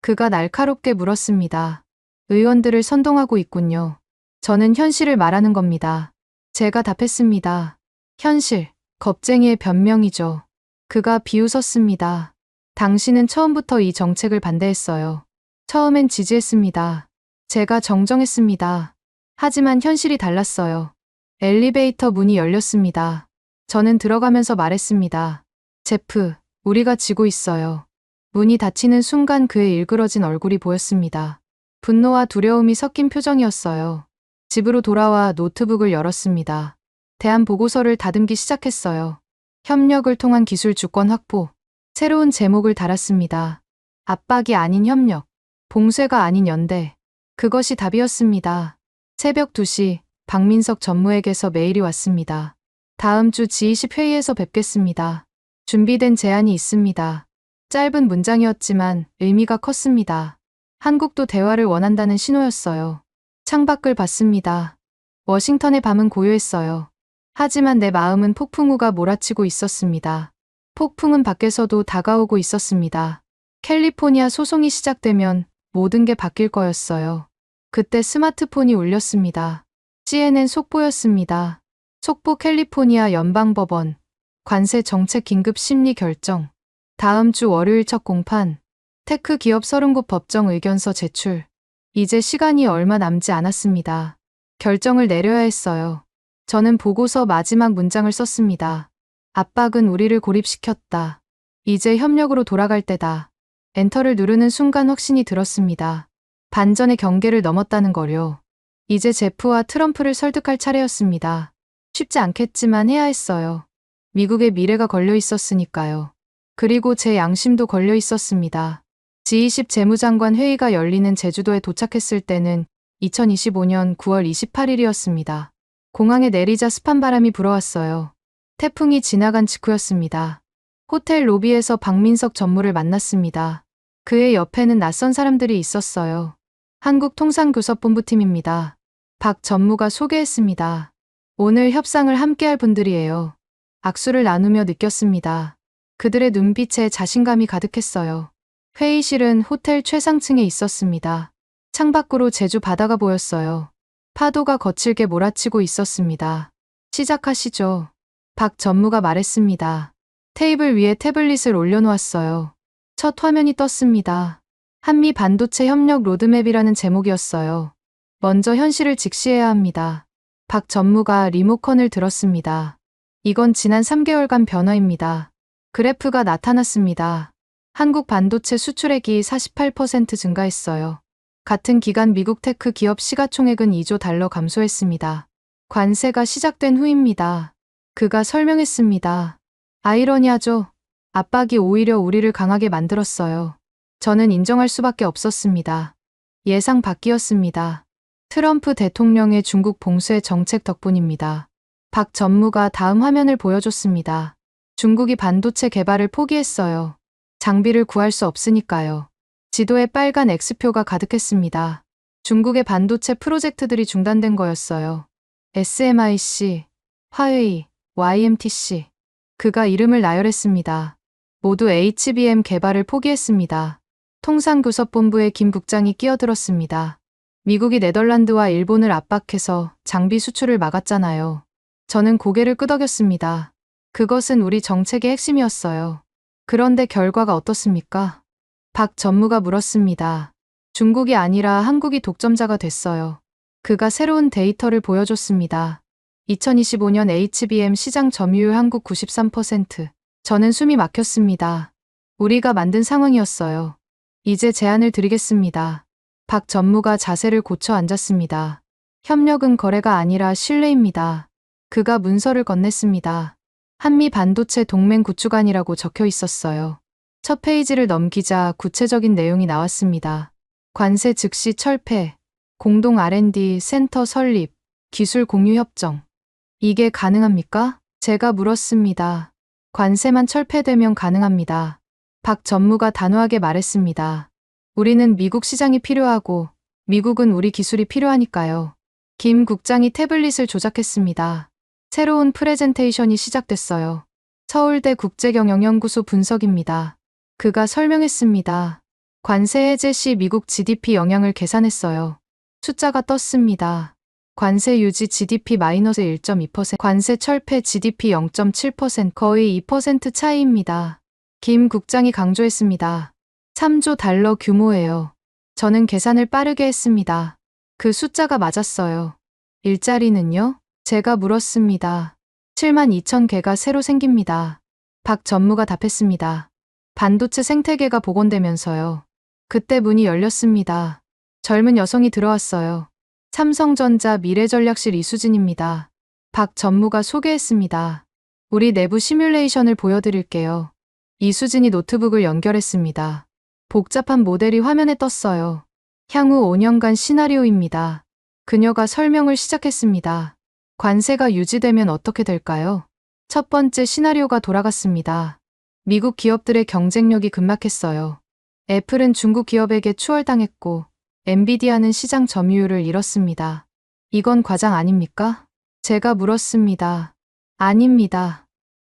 Speaker 3: 그가 날카롭게 물었습니다. 의원들을 선동하고 있군요. 저는 현실을 말하는 겁니다. 제가 답했습니다. 현실, 겁쟁이의 변명이죠. 그가 비웃었습니다. 당신은 처음부터 이 정책을 반대했어요. 처음엔 지지했습니다. 제가 정정했습니다. 하지만 현실이 달랐어요. 엘리베이터 문이 열렸습니다. 저는 들어가면서 말했습니다. 제프, 우리가 지고 있어요. 문이 닫히는 순간 그의 일그러진 얼굴이 보였습니다. 분노와 두려움이 섞인 표정이었어요. 집으로 돌아와 노트북을 열었습니다. 대안 보고서를 다듬기 시작했어요. 협력을 통한 기술 주권 확보. 새로운 제목을 달았습니다. 압박이 아닌 협력. 봉쇄가 아닌 연대. 그것이 답이었습니다. 새벽 2시 박민석 전무에게서 메일이 왔습니다. 다음 주 G20 회의에서 뵙겠습니다. 준비된 제안이 있습니다. 짧은 문장이었지만 의미가 컸습니다. 한국도 대화를 원한다는 신호였어요. 창밖을 봤습니다. 워싱턴의 밤은 고요했어요. 하지만 내 마음은 폭풍우가 몰아치고 있었습니다. 폭풍은 밖에서도 다가오고 있었습니다. 캘리포니아 소송이 시작되면 모든 게 바뀔 거였어요. 그때 스마트폰이 울렸습니다. CNN 속보였습니다. 속보 캘리포니아 연방법원, 관세 정책 긴급 심리 결정. 다음 주 월요일 첫 공판. 테크 기업 30곳 법정 의견서 제출. 이제 시간이 얼마 남지 않았습니다. 결정을 내려야 했어요. 저는 보고서 마지막 문장을 썼습니다. 압박은 우리를 고립시켰다. 이제 협력으로 돌아갈 때다. 엔터를 누르는 순간 확신이 들었습니다. 반전의 경계를 넘었다는 거요. 이제 제프와 트럼프를 설득할 차례였습니다. 쉽지 않겠지만 해야 했어요. 미국의 미래가 걸려 있었으니까요. 그리고 제 양심도 걸려 있었습니다. G20 재무장관 회의가 열리는 제주도에 도착했을 때는 2025년 9월 28일이었습니다. 공항에 내리자 습한 바람이 불어왔어요. 태풍이 지나간 직후였습니다. 호텔 로비에서 박민석 전무를 만났습니다. 그의 옆에는 낯선 사람들이 있었어요. 한국통상교섭본부팀입니다. 박 전무가 소개했습니다. 오늘 협상을 함께할 분들이에요. 악수를 나누며 느꼈습니다. 그들의 눈빛에 자신감이 가득했어요. 회의실은 호텔 최상층에 있었습니다. 창밖으로 제주 바다가 보였어요. 파도가 거칠게 몰아치고 있었습니다. 시작하시죠. 박 전무가 말했습니다. 테이블 위에 태블릿을 올려놓았어요. 첫 화면이 떴습니다. 한미 반도체 협력 로드맵이라는 제목이었어요. 먼저 현실을 직시해야 합니다. 박 전무가 리모컨을 들었습니다. 이건 지난 3개월간 변화입니다. 그래프가 나타났습니다. 한국 반도체 수출액이 48% 증가했어요. 같은 기간 미국 테크 기업 시가총액은 2조 달러 감소했습니다. 관세가 시작된 후입니다. 그가 설명했습니다. 아이러니하죠. 압박이 오히려 우리를 강하게 만들었어요. 저는 인정할 수밖에 없었습니다. 예상 밖이었습니다. 트럼프 대통령의 중국 봉쇄 정책 덕분입니다. 박 전무가 다음 화면을 보여줬습니다. 중국이 반도체 개발을 포기했어요. 장비를 구할 수 없으니까요. 지도에 빨간 X표가 가득했습니다. 중국의 반도체 프로젝트들이 중단된 거였어요. SMIC, 화웨이, YMTC. 그가 이름을 나열했습니다. 모두 HBM 개발을 포기했습니다. 통상교섭본부의 김 국장이 끼어들었습니다. 미국이 네덜란드와 일본을 압박해서 장비 수출을 막았잖아요. 저는 고개를 끄덕였습니다. 그것은 우리 정책의 핵심이었어요. 그런데 결과가 어떻습니까? 박 전무가 물었습니다. 중국이 아니라 한국이 독점자가 됐어요. 그가 새로운 데이터를 보여줬습니다. 2025년 HBM 시장 점유율 한국 93%. 저는 숨이 막혔습니다. 우리가 만든 상황이었어요. 이제 제안을 드리겠습니다. 박 전무가 자세를 고쳐 앉았습니다. 협력은 거래가 아니라 신뢰입니다. 그가 문서를 건넸습니다. 한미 반도체 동맹 구축안이라고 적혀 있었어요. 첫 페이지를 넘기자 구체적인 내용이 나왔습니다. 관세 즉시 철폐, 공동 R&D 센터 설립, 기술 공유 협정. 이게 가능합니까? 제가 물었습니다. 관세만 철폐되면 가능합니다. 박 전무가 단호하게 말했습니다. 우리는 미국 시장이 필요하고 미국은 우리 기술이 필요하니까요. 김 국장이 태블릿을 조작했습니다. 새로운 프레젠테이션이 시작됐어요. 서울대 국제경영연구소 분석입니다. 그가 설명했습니다. 관세 해제 시 미국 GDP 영향을 계산했어요. 숫자가 떴습니다. 관세 유지 GDP-1.2%, 관세 철폐 GDP 0.7%, 거의 2% 차이입니다. 김 국장이 강조했습니다. 3조 달러 규모예요. 저는 계산을 빠르게 했습니다. 그 숫자가 맞았어요. 일자리는요? 제가 물었습니다. 7만 2천 개가 새로 생깁니다. 박 전무가 답했습니다. 반도체 생태계가 복원되면서요. 그때 문이 열렸습니다. 젊은 여성이 들어왔어요. 삼성전자 미래전략실 이수진입니다. 박 전무가 소개했습니다. 우리 내부 시뮬레이션을 보여드릴게요. 이수진이 노트북을 연결했습니다. 복잡한 모델이 화면에 떴어요. 향후 5년간 시나리오입니다. 그녀가 설명을 시작했습니다. 관세가 유지되면 어떻게 될까요? 첫 번째 시나리오가 돌아갔습니다. 미국 기업들의 경쟁력이 급락했어요. 애플은 중국 기업에게 추월당했고 엔비디아는 시장 점유율을 잃었습니다. 이건 과장 아닙니까? 제가 물었습니다. 아닙니다.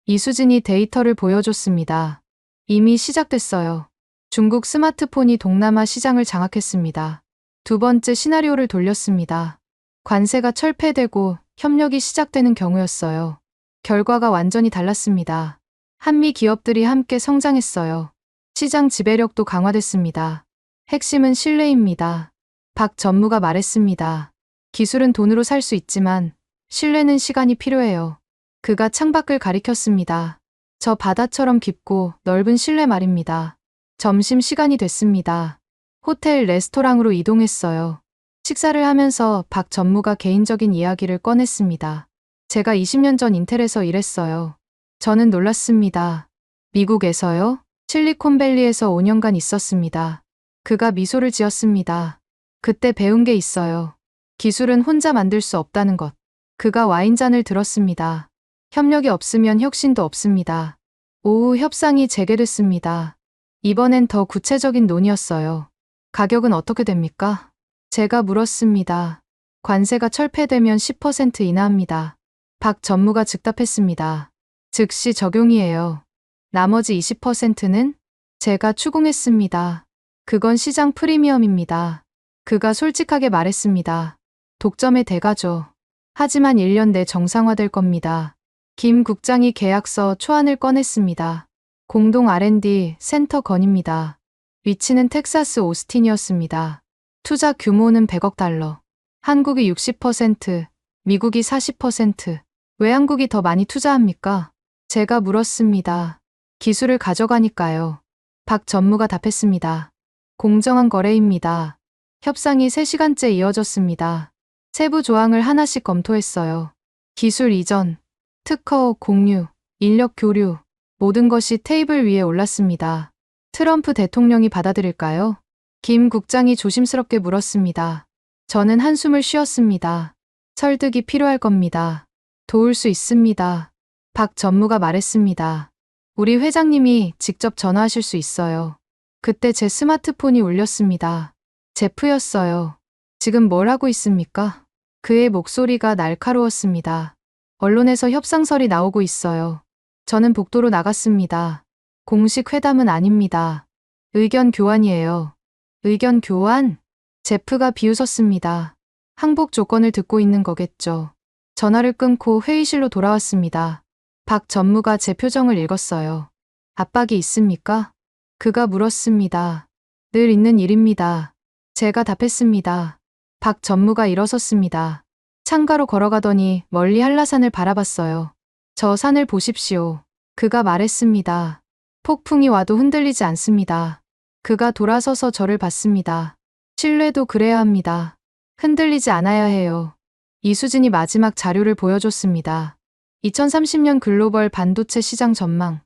Speaker 3: 이수진이 데이터를 보여줬습니다. 이미 시작됐어요. 중국 스마트폰이 동남아 시장을 장악했습니다. 두 번째 시나리오를 돌렸습니다. 관세가 철폐되고 협력이 시작되는 경우였어요. 결과가 완전히 달랐습니다. 한미 기업들이 함께 성장했어요. 시장 지배력도 강화됐습니다. 핵심은 신뢰입니다. 박 전무가 말했습니다. 기술은 돈으로 살 수 있지만 신뢰는 시간이 필요해요. 그가 창밖을 가리켰습니다. 저 바다처럼 깊고 넓은 신뢰 말입니다. 점심 시간이 됐습니다. 호텔 레스토랑으로 이동했어요. 식사를 하면서 박 전무가 개인적인 이야기를 꺼냈습니다. 제가 20년 전 인텔에서 일했어요. 저는 놀랐습니다. 미국에서요? 실리콘밸리에서 5년간 있었습니다. 그가 미소를 지었습니다. 그때 배운 게 있어요. 기술은 혼자 만들 수 없다는 것. 그가 와인잔을 들었습니다. 협력이 없으면 혁신도 없습니다. 오후 협상이 재개됐습니다. 이번엔 더 구체적인 논의였어요. 가격은 어떻게 됩니까? 제가 물었습니다. 관세가 철폐되면 10% 인하합니다. 박 전무가 즉답했습니다. 즉시 적용이에요. 나머지 20%는? 제가 추궁했습니다. 그건 시장 프리미엄입니다. 그가 솔직하게 말했습니다. 독점의 대가죠. 하지만 1년 내 정상화될 겁니다. 김 국장이 계약서 초안을 꺼냈습니다. 공동 R&D 센터 건입니다. 위치는 텍사스 오스틴이었습니다. 투자 규모는 100억 달러. 한국이 60%, 미국이 40%. 왜 한국이 더 많이 투자합니까? 제가 물었습니다. 기술을 가져가니까요. 박 전무가 답했습니다. 공정한 거래입니다. 협상이 3시간째 이어졌습니다. 세부 조항을 하나씩 검토했어요. 기술 이전, 특허 공유, 인력 교류, 모든 것이 테이블 위에 올랐습니다. 트럼프 대통령이 받아들일까요? 김 국장이 조심스럽게 물었습니다. 저는 한숨을 쉬었습니다. 설득이 필요할 겁니다. 도울 수 있습니다. 박 전무가 말했습니다. 우리 회장님이 직접 전화하실 수 있어요. 그때 제 스마트폰이 울렸습니다. 제프였어요. 지금 뭘 하고 있습니까? 그의 목소리가 날카로웠습니다. 언론에서 협상설이 나오고 있어요. 저는 복도로 나갔습니다. 공식 회담은 아닙니다. 의견 교환이에요. 의견 교환? 제프가 비웃었습니다. 항복 조건을 듣고 있는 거겠죠. 전화를 끊고 회의실로 돌아왔습니다. 박 전무가 제 표정을 읽었어요. 압박이 있습니까? 그가 물었습니다. 늘 있는 일입니다. 제가 답했습니다. 박 전무가 일어섰습니다. 창가로 걸어가더니 멀리 한라산을 바라봤어요. 저 산을 보십시오. 그가 말했습니다. 폭풍이 와도 흔들리지 않습니다. 그가 돌아서서 저를 봤습니다. 신뢰도 그래야 합니다. 흔들리지 않아야 해요. 이수진이 마지막 자료를 보여줬습니다. 2030년 글로벌 반도체 시장 전망.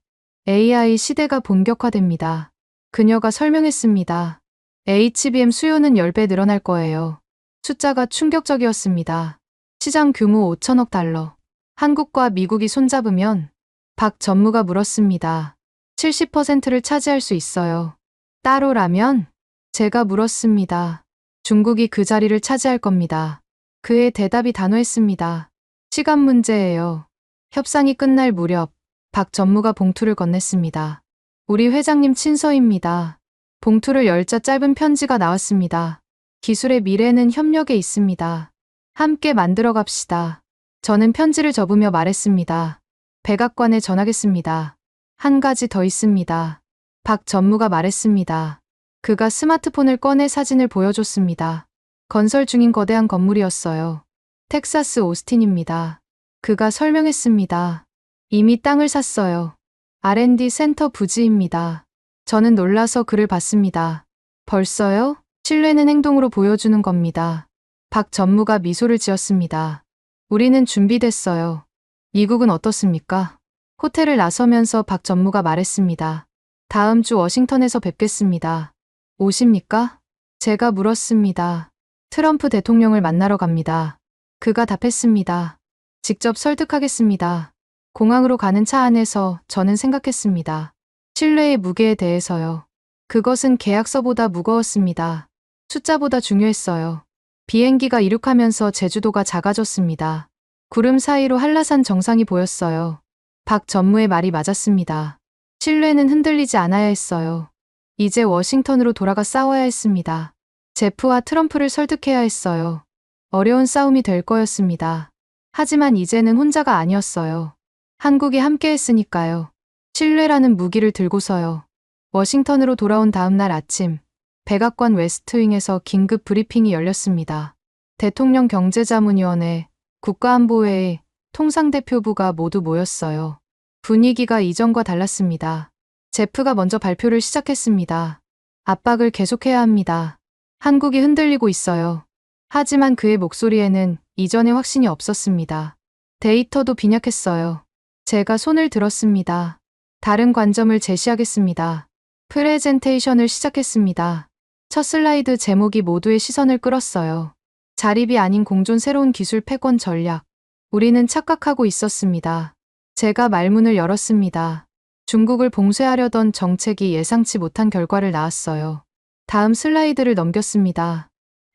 Speaker 3: AI 시대가 본격화됩니다. 그녀가 설명했습니다. HBM 수요는 10배 늘어날 거예요. 숫자가 충격적이었습니다. 시장 규모 5천억 달러. 한국과 미국이 손잡으면? 박 전무가 물었습니다. 70%를 차지할 수 있어요. 따로라면? 제가 물었습니다. 중국이 그 자리를 차지할 겁니다. 그의 대답이 단호했습니다. 시간 문제예요. 협상이 끝날 무렵 박 전무가 봉투를 건넸습니다. 우리 회장님 친서입니다. 봉투를 열자 짧은 편지가 나왔습니다. 기술의 미래는 협력에 있습니다. 함께 만들어 갑시다. 저는 편지를 접으며 말했습니다. 백악관에 전하겠습니다. 한 가지 더 있습니다. 박 전무가 말했습니다. 그가 스마트폰을 꺼내 사진을 보여줬습니다. 건설 중인 거대한 건물이었어요. 텍사스 오스틴입니다. 그가 설명했습니다. 이미 땅을 샀어요. R&D 센터 부지입니다. 저는 놀라서 그를 봤습니다. 벌써요? 신뢰는 행동으로 보여주는 겁니다. 박 전무가 미소를 지었습니다. 우리는 준비됐어요. 미국은 어떻습니까? 호텔을 나서면서 박 전무가 말했습니다. 다음 주 워싱턴에서 뵙겠습니다. 오십니까? 제가 물었습니다. 트럼프 대통령을 만나러 갑니다. 그가 답했습니다. 직접 설득하겠습니다. 공항으로 가는 차 안에서 저는 생각했습니다. 신뢰의 무게에 대해서요. 그것은 계약서보다 무거웠습니다. 숫자보다 중요했어요. 비행기가 이륙하면서 제주도가 작아졌습니다. 구름 사이로 한라산 정상이 보였어요. 박 전무의 말이 맞았습니다. 신뢰는 흔들리지 않아야 했어요. 이제 워싱턴으로 돌아가 싸워야 했습니다. 제프와 트럼프를 설득해야 했어요. 어려운 싸움이 될 거였습니다. 하지만 이제는 혼자가 아니었어요. 한국이 함께 했으니까요. 신뢰라는 무기를 들고서요. 워싱턴으로 돌아온 다음 날 아침, 백악관 웨스트윙에서 긴급 브리핑이 열렸습니다. 대통령 경제자문위원회, 국가안보회의, 통상대표부가 모두 모였어요. 분위기가 이전과 달랐습니다. 제프가 먼저 발표를 시작했습니다. 압박을 계속해야 합니다. 한국이 흔들리고 있어요. 하지만 그의 목소리에는 이전의 확신이 없었습니다. 데이터도 빈약했어요. 제가 손을 들었습니다. 다른 관점을 제시하겠습니다. 프레젠테이션을 시작했습니다. 첫 슬라이드 제목이 모두의 시선을 끌었어요. 자립이 아닌 공존 새로운 기술 패권 전략. 우리는 착각하고 있었습니다. 제가 말문을 열었습니다. 중국을 봉쇄하려던 정책이 예상치 못한 결과를 낳았어요. 다음 슬라이드를 넘겼습니다.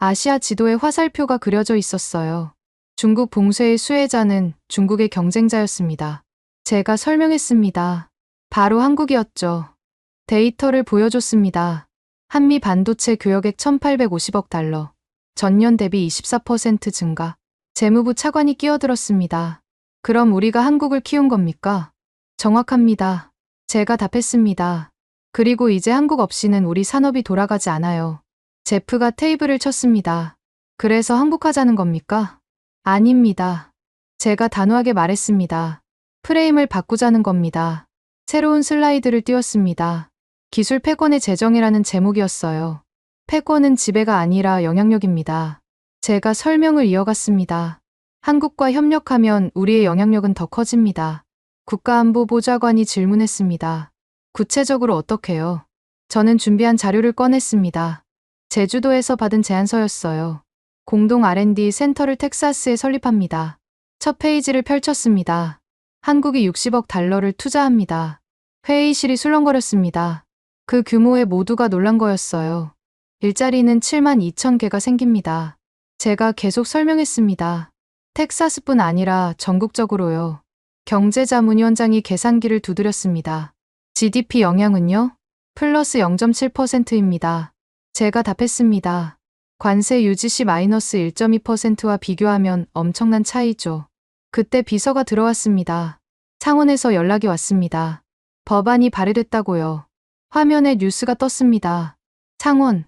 Speaker 3: 아시아 지도에 화살표가 그려져 있었어요. 중국 봉쇄의 수혜자는 중국의 경쟁자였습니다. 제가 설명했습니다. 바로 한국이었죠. 데이터를 보여줬습니다. 한미 반도체 교역액 1,850억 달러. 전년 대비 24% 증가. 재무부 차관이 끼어들었습니다. 그럼 우리가 한국을 키운 겁니까? 정확합니다. 제가 답했습니다. 그리고 이제 한국 없이는 우리 산업이 돌아가지 않아요. 제프가 테이블을 쳤습니다. 그래서 항복하자는 겁니까? 아닙니다. 제가 단호하게 말했습니다. 프레임을 바꾸자는 겁니다. 새로운 슬라이드를 띄웠습니다. 기술 패권의 재정이라는 제목이었어요. 패권은 지배가 아니라 영향력입니다. 제가 설명을 이어갔습니다. 한국과 협력하면 우리의 영향력은 더 커집니다. 국가안보보좌관이 질문했습니다. 구체적으로 어떻게요? 저는 준비한 자료를 꺼냈습니다. 제주도에서 받은 제안서였어요. 공동 R&D 센터를 텍사스에 설립합니다. 첫 페이지를 펼쳤습니다. 한국이 60억 달러를 투자합니다. 회의실이 술렁거렸습니다. 그 규모에 모두가 놀란 거였어요. 일자리는 7만 2천 개가 생깁니다. 제가 계속 설명했습니다. 텍사스뿐 아니라 전국적으로요. 경제자문위원장이 계산기를 두드렸습니다. GDP 영향은요? 플러스 0.7%입니다. 제가 답했습니다. 관세 유지 시 마이너스 1.2%와 비교하면 엄청난 차이죠. 그때 비서가 들어왔습니다. 창원에서 연락이 왔습니다. 법안이 발의됐다고요. 화면에 뉴스가 떴습니다. 창원,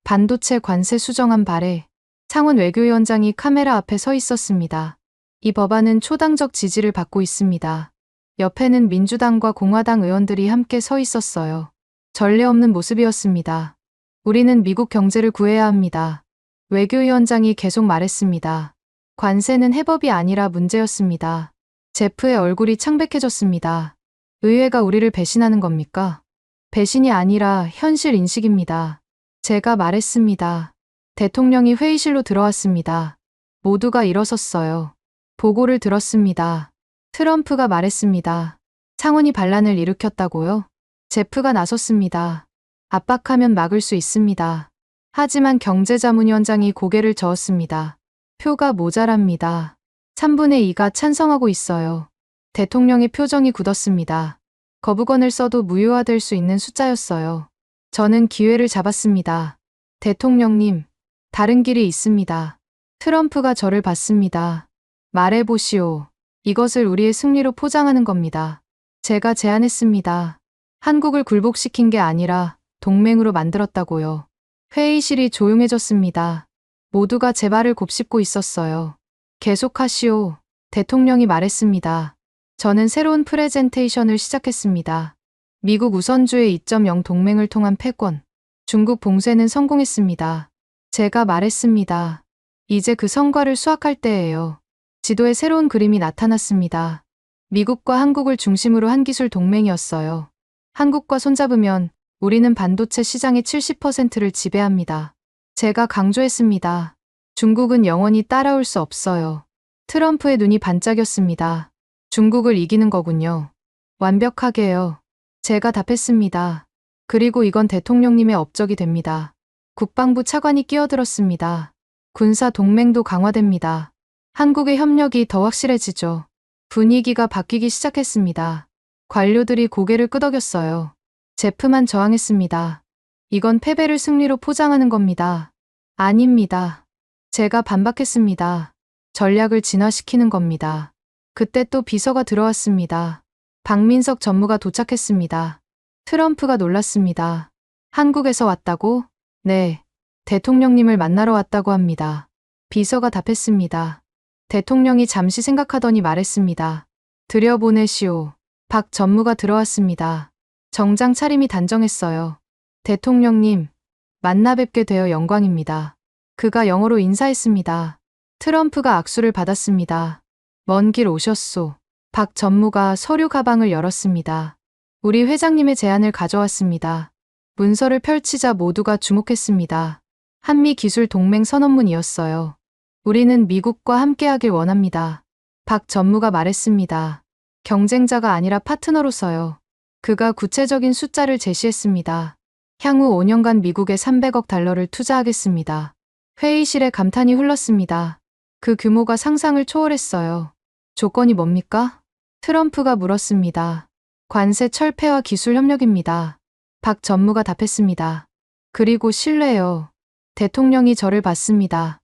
Speaker 3: 반도체 관세 수정안 발의. 창원 외교위원장이 카메라 앞에 서 있었습니다. 이 법안은 초당적 지지를 받고 있습니다. 옆에는 민주당과 공화당 의원들이 함께 서 있었어요. 전례 없는 모습이었습니다. 우리는 미국 경제를 구해야 합니다. 외교위원장이 계속 말했습니다. 관세는 해법이 아니라 문제였습니다. 제프의 얼굴이 창백해졌습니다. 의회가 우리를 배신하는 겁니까? 배신이 아니라 현실 인식입니다. 제가 말했습니다. 대통령이 회의실로 들어왔습니다. 모두가 일어섰어요. 보고를 들었습니다. 트럼프가 말했습니다. 창원이 반란을 일으켰다고요? 제프가 나섰습니다. 압박하면 막을 수 있습니다. 하지만 경제자문위원장이 고개를 저었습니다. 표가 모자랍니다. 3분의 2가 찬성하고 있어요. 대통령의 표정이 굳었습니다. 거부권을 써도 무효화될 수 있는 숫자였어요. 저는 기회를 잡았습니다. 대통령님, 다른 길이 있습니다. 트럼프가 저를 봤습니다. 말해보시오. 이것을 우리의 승리로 포장하는 겁니다. 제가 제안했습니다. 한국을 굴복시킨 게 아니라 동맹으로 만들었다고요. 회의실이 조용해졌습니다. 모두가 제 말을 곱씹고 있었어요. 계속하시오. 대통령이 말했습니다. 저는 새로운 프레젠테이션을 시작했습니다. 미국 우선주의 2.0 동맹을 통한 패권. 중국 봉쇄는 성공했습니다. 제가 말했습니다. 이제 그 성과를 수확할 때예요. 지도에 새로운 그림이 나타났습니다. 미국과 한국을 중심으로 한 기술 동맹이었어요. 한국과 손잡으면 우리는 반도체 시장의 70%를 지배합니다. 제가 강조했습니다. 중국은 영원히 따라올 수 없어요. 트럼프의 눈이 반짝였습니다. 중국을 이기는 거군요. 완벽하게요. 제가 답했습니다. 그리고 이건 대통령님의 업적이 됩니다. 국방부 차관이 끼어들었습니다. 군사 동맹도 강화됩니다. 한국의 협력이 더 확실해지죠. 분위기가 바뀌기 시작했습니다. 관료들이 고개를 끄덕였어요. 제프만 저항했습니다. 이건 패배를 승리로 포장하는 겁니다. 아닙니다. 제가 반박했습니다. 전략을 진화시키는 겁니다. 그때 또 비서가 들어왔습니다. 박민석 전무가 도착했습니다. 트럼프가 놀랐습니다. 한국에서 왔다고? 네. 대통령님을 만나러 왔다고 합니다. 비서가 답했습니다. 대통령이 잠시 생각하더니 말했습니다. 들여보내시오. 박 전무가 들어왔습니다. 정장 차림이 단정했어요. 대통령님, 만나 뵙게 되어 영광입니다. 그가 영어로 인사했습니다. 트럼프가 악수를 받았습니다. 먼 길 오셨소. 박 전무가 서류 가방을 열었습니다. 우리 회장님의 제안을 가져왔습니다. 문서를 펼치자 모두가 주목했습니다. 한미 기술 동맹 선언문이었어요. 우리는 미국과 함께하길 원합니다. 박 전무가 말했습니다. 경쟁자가 아니라 파트너로서요. 그가 구체적인 숫자를 제시했습니다. 향후 5년간 미국에 300억 달러를 투자하겠습니다. 회의실에 감탄이 흘렀습니다. 그 규모가 상상을 초월했어요. 조건이 뭡니까? 트럼프가 물었습니다. 관세 철폐와 기술 협력입니다. 박 전무가 답했습니다. 그리고 신뢰요. 대통령이 저를 봤습니다.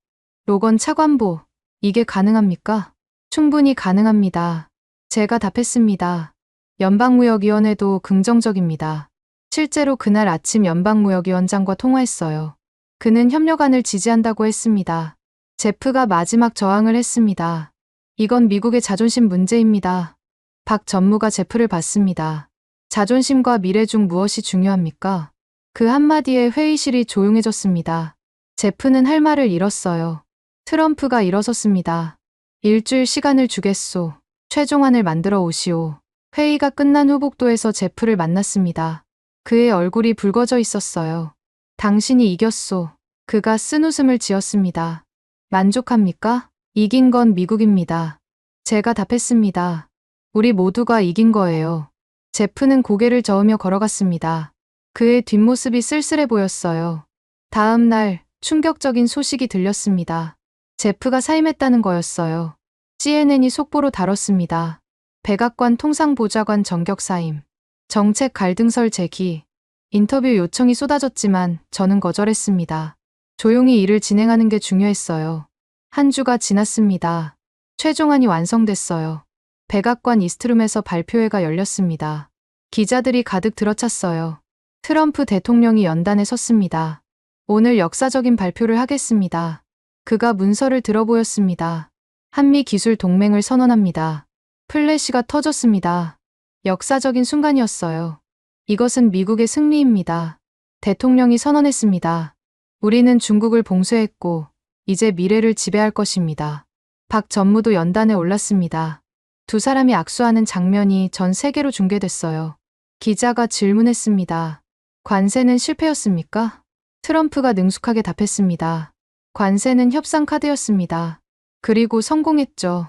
Speaker 3: 로건 차관보, 이게 가능합니까? 충분히 가능합니다. 제가 답했습니다. 연방무역위원회도 긍정적입니다. 실제로 그날 아침 연방무역위원장과 통화했어요. 그는 협력안을 지지한다고 했습니다. 제프가 마지막 저항을 했습니다. 이건 미국의 자존심 문제입니다. 박 전무가 제프를 봤습니다. 자존심과 미래 중 무엇이 중요합니까? 그 한마디에 회의실이 조용해졌습니다. 제프는 할 말을 잃었어요. 트럼프가 일어섰습니다. 일주일 시간을 주겠소. 최종안을 만들어 오시오. 회의가 끝난 후 복도에서 제프를 만났습니다. 그의 얼굴이 붉어져 있었어요. 당신이 이겼소. 그가 쓴웃음을 지었습니다. 만족합니까? 이긴 건 미국입니다. 제가 답했습니다. 우리 모두가 이긴 거예요. 제프는 고개를 저으며 걸어갔습니다. 그의 뒷모습이 쓸쓸해 보였어요. 다음 날 충격적인 소식이 들렸습니다. 제프가 사임했다는 거였어요. CNN이 속보로 다뤘습니다. 백악관 통상보좌관 전격 사임, 정책 갈등설 제기, 인터뷰 요청이 쏟아졌지만 저는 거절했습니다. 조용히 일을 진행하는 게 중요했어요. 한 주가 지났습니다. 최종안이 완성됐어요. 백악관 이스트룸에서 발표회가 열렸습니다. 기자들이 가득 들어찼어요. 트럼프 대통령이 연단에 섰습니다. 오늘 역사적인 발표를 하겠습니다. 그가 문서를 들어보였습니다. 한미 기술 동맹을 선언합니다. 플래시가 터졌습니다. 역사적인 순간이었어요. 이것은 미국의 승리입니다. 대통령이 선언했습니다. 우리는 중국을 봉쇄했고 이제 미래를 지배할 것입니다. 박 전무도 연단에 올랐습니다. 두 사람이 악수하는 장면이 전 세계로 중계됐어요. 기자가 질문했습니다. 관세는 실패였습니까? 트럼프가 능숙하게 답했습니다. 관세는 협상 카드였습니다. 그리고 성공했죠.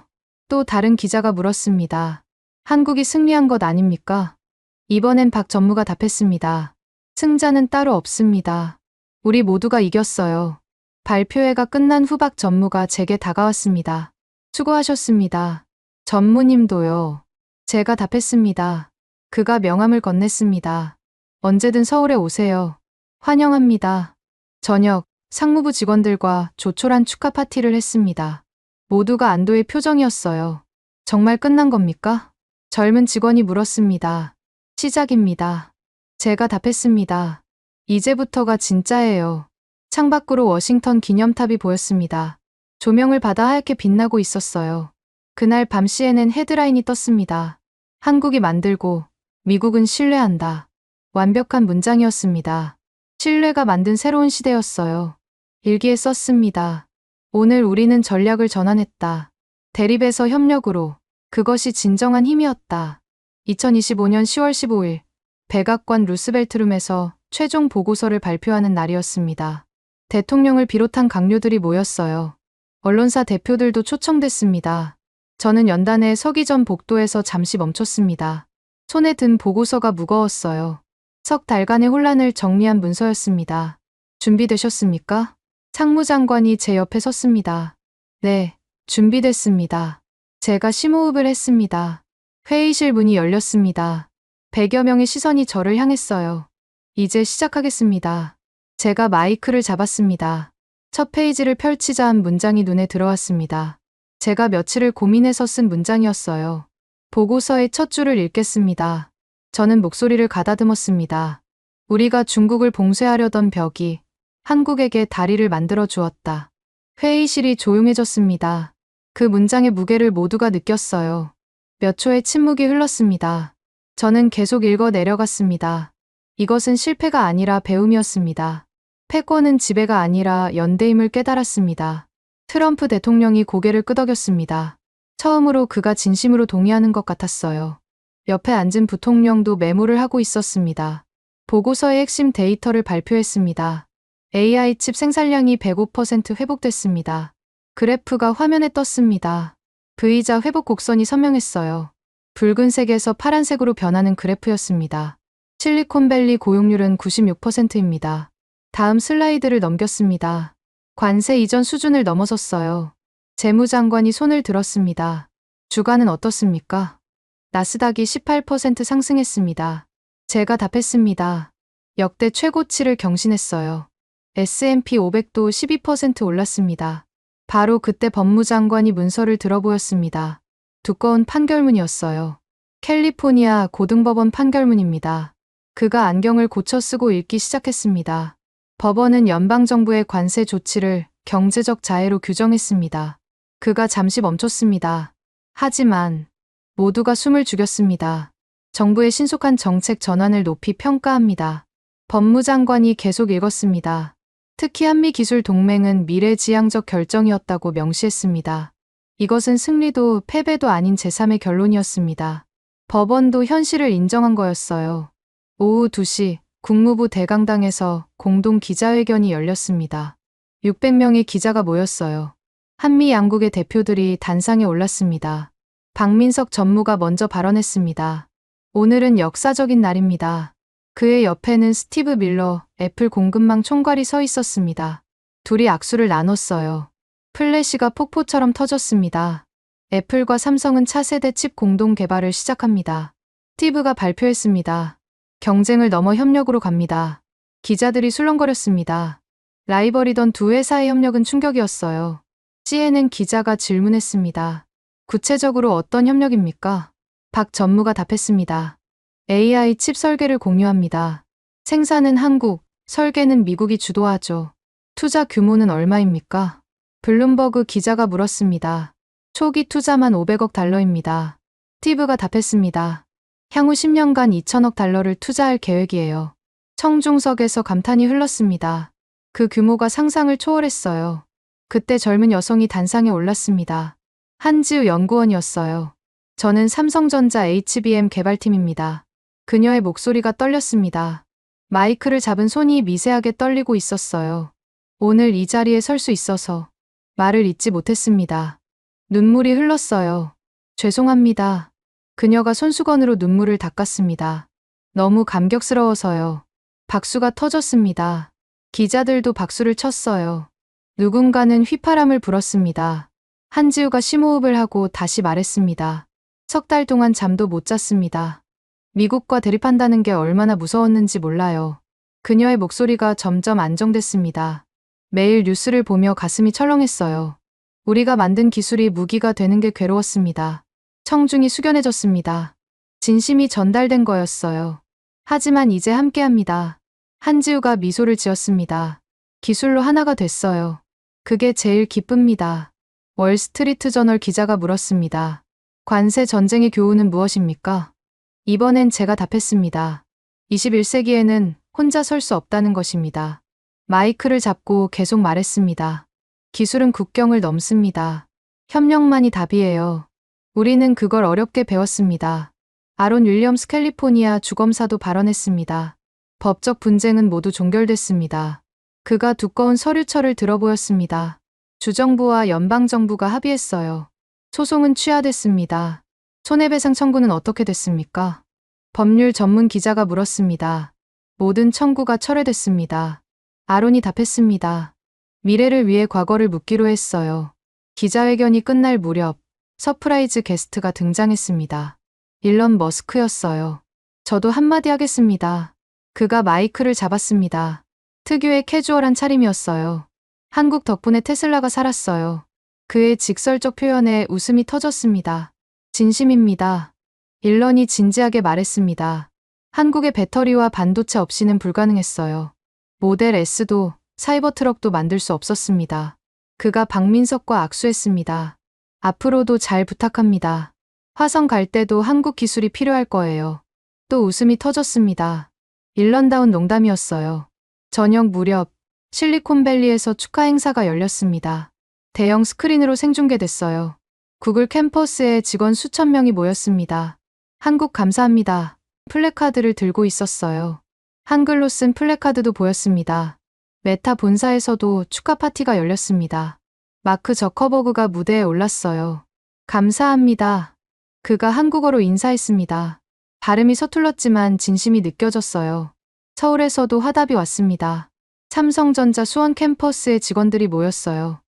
Speaker 3: 또 다른 기자가 물었습니다. 한국이 승리한 것 아닙니까? 이번엔 박 전무가 답했습니다. 승자는 따로 없습니다. 우리 모두가 이겼어요. 발표회가 끝난 후 박 전무가 제게 다가왔습니다. 수고하셨습니다. 전무님도요. 제가 답했습니다. 그가 명함을 건넸습니다. 언제든 서울에 오세요. 환영합니다. 저녁, 상무부 직원들과 조촐한 축하 파티를 했습니다. 모두가 안도의 표정이었어요. 정말 끝난 겁니까? 젊은 직원이 물었습니다. 시작입니다. 제가 답했습니다. 이제부터가 진짜예요. 창밖으로 워싱턴 기념탑이 보였습니다. 조명을 받아 하얗게 빛나고 있었어요. 그날 밤 CNN 헤드라인이 떴습니다. 한국이 만들고 미국은 신뢰한다. 완벽한 문장이었습니다. 신뢰가 만든 새로운 시대였어요. 일기에 썼습니다. 오늘 우리는 전략을 전환했다. 대립에서 협력으로. 그것이 진정한 힘이었다. 2025년 10월 15일 백악관 루스벨트룸에서 최종 보고서를 발표하는 날이었습니다. 대통령을 비롯한 강요들이 모였어요. 언론사 대표들도 초청됐습니다. 저는 연단에 서기 전 복도에서 잠시 멈췄습니다. 손에 든 보고서가 무거웠어요. 석 달간의 혼란을 정리한 문서였습니다. 준비되셨습니까? 상무장관이 제 옆에 섰습니다. 네, 준비됐습니다. 제가 심호흡을 했습니다. 회의실 문이 열렸습니다. 100여 명의 시선이 저를 향했어요. 이제 시작하겠습니다. 제가 마이크를 잡았습니다. 첫 페이지를 펼치자 한 문장이 눈에 들어왔습니다. 제가 며칠을 고민해서 쓴 문장이었어요. 보고서의 첫 줄을 읽겠습니다. 저는 목소리를 가다듬었습니다. 우리가 중국을 봉쇄하려던 벽이 한국에게 다리를 만들어 주었다. 회의실이 조용해졌습니다. 그 문장의 무게를 모두가 느꼈어요. 몇 초의 침묵이 흘렀습니다. 저는 계속 읽어 내려갔습니다. 이것은 실패가 아니라 배움이었습니다. 패권은 지배가 아니라 연대임을 깨달았습니다. 트럼프 대통령이 고개를 끄덕였습니다. 처음으로 그가 진심으로 동의하는 것 같았어요. 옆에 앉은 부통령도 메모를 하고 있었습니다. 보고서의 핵심 데이터를 발표했습니다. AI 칩 생산량이 105% 회복됐습니다. 그래프가 화면에 떴습니다. V자 회복 곡선이 선명했어요. 붉은색에서 파란색으로 변하는 그래프였습니다. 실리콘밸리 고용률은 96%입니다. 다음 슬라이드를 넘겼습니다. 관세 이전 수준을 넘어섰어요. 재무장관이 손을 들었습니다. 주가는 어떻습니까? 나스닥이 18% 상승했습니다. 제가 답했습니다. 역대 최고치를 경신했어요. S&P 500도 12% 올랐습니다. 바로 그때 법무장관이 문서를 들어보였습니다. 두꺼운 판결문이었어요. 캘리포니아 고등법원 판결문입니다. 그가 안경을 고쳐 쓰고 읽기 시작했습니다. 법원은 연방정부의 관세 조치를 경제적 자해로 규정했습니다. 그가 잠시 멈췄습니다. 하지만 모두가 숨을 죽였습니다. 정부의 신속한 정책 전환을 높이 평가합니다. 법무장관이 계속 읽었습니다. 특히 한미기술 동맹은 미래지향적 결정이었다고 명시했습니다. 이것은 승리도 패배도 아닌 제3의 결론이었습니다. 법원도 현실을 인정한 거였어요. 오후 2시 국무부 대강당에서 공동 기자회견이 열렸습니다. 600명의 기자가 모였어요. 한미 양국의 대표들이 단상에 올랐습니다. 박민석 전무가 먼저 발언했습니다. 오늘은 역사적인 날입니다. 그의 옆에는 스티브 밀러, 애플 공급망 총괄이 서 있었습니다. 둘이 악수를 나눴어요. 플래시가 폭포처럼 터졌습니다. 애플과 삼성은 차세대 칩 공동 개발을 시작합니다. 스티브가 발표했습니다. 경쟁을 넘어 협력으로 갑니다. 기자들이 술렁거렸습니다. 라이벌이던 두 회사의 협력은 충격이었어요. CNN 기자가 질문했습니다. 구체적으로 어떤 협력입니까? 박 전무가 답했습니다. AI 칩 설계를 공유합니다. 생산은 한국, 설계는 미국이 주도하죠. 투자 규모는 얼마입니까? 블룸버그 기자가 물었습니다. 초기 투자만 500억 달러입니다. 스티브가 답했습니다. 향후 10년간 2천억 달러를 투자할 계획이에요. 청중석에서 감탄이 흘렀습니다. 그 규모가 상상을 초월했어요. 그때 젊은 여성이 단상에 올랐습니다. 한지우 연구원이었어요. 저는 삼성전자 HBM 개발팀입니다. 그녀의 목소리가 떨렸습니다. 마이크를 잡은 손이 미세하게 떨리고 있었어요. 오늘 이 자리에 설 수 있어서 말을 잇지 못했습니다. 눈물이 흘렀어요. 죄송합니다. 그녀가 손수건으로 눈물을 닦았습니다. 너무 감격스러워서요. 박수가 터졌습니다. 기자들도 박수를 쳤어요. 누군가는 휘파람을 불었습니다. 한지우가 심호흡을 하고 다시 말했습니다. 석 달 동안 잠도 못 잤습니다. 미국과 대립한다는 게 얼마나 무서웠는지 몰라요. 그녀의 목소리가 점점 안정됐습니다. 매일 뉴스를 보며 가슴이 철렁했어요. 우리가 만든 기술이 무기가 되는 게 괴로웠습니다. 청중이 숙연해졌습니다. 진심이 전달된 거였어요. 하지만 이제 함께합니다. 한지우가 미소를 지었습니다. 기술로 하나가 됐어요. 그게 제일 기쁩니다. 월스트리트 저널 기자가 물었습니다. 관세 전쟁의 교훈은 무엇입니까? 이번엔 제가 답했습니다. 21세기에는 혼자 설 수 없다는 것입니다. 마이크를 잡고 계속 말했습니다. 기술은 국경을 넘습니다. 협력만이 답이에요. 우리는 그걸 어렵게 배웠습니다. 아론 윌리엄스 캘리포니아 주검사도 발언했습니다. 법적 분쟁은 모두 종결됐습니다. 그가 두꺼운 서류철을 들어보였습니다. 주정부와 연방정부가 합의했어요. 소송은 취하됐습니다. 손해배상 청구는 어떻게 됐습니까? 법률 전문 기자가 물었습니다. 모든 청구가 철회됐습니다. 아론이 답했습니다. 미래를 위해 과거를 묻기로 했어요. 기자회견이 끝날 무렵 서프라이즈 게스트가 등장했습니다. 일론 머스크였어요. 저도 한마디 하겠습니다. 그가 마이크를 잡았습니다. 특유의 캐주얼한 차림이었어요. 한국 덕분에 테슬라가 살았어요. 그의 직설적 표현에 웃음이 터졌습니다. 진심입니다. 일런이 진지하게 말했습니다. 한국의 배터리와 반도체 없이는 불가능했어요. 모델 S도 사이버 트럭도 만들 수 없었습니다. 그가 박민석과 악수했습니다. 앞으로도 잘 부탁합니다. 화성 갈 때도 한국 기술이 필요할 거예요. 또 웃음이 터졌습니다. 일런다운 농담이었어요. 저녁 무렵 실리콘밸리에서 축하 행사가 열렸습니다. 대형 스크린으로 생중계됐어요. 구글 캠퍼스에 직원 수천 명이 모였습니다. 한국 감사합니다. 플래카드를 들고 있었어요. 한글로 쓴 플래카드도 보였습니다. 메타 본사에서도 축하 파티가 열렸습니다. 마크 저커버그가 무대에 올랐어요. 감사합니다. 그가 한국어로 인사했습니다. 발음이 서툴렀지만 진심이 느껴졌어요. 서울에서도 화답이 왔습니다. 삼성전자 수원 캠퍼스에 직원들이 모였어요.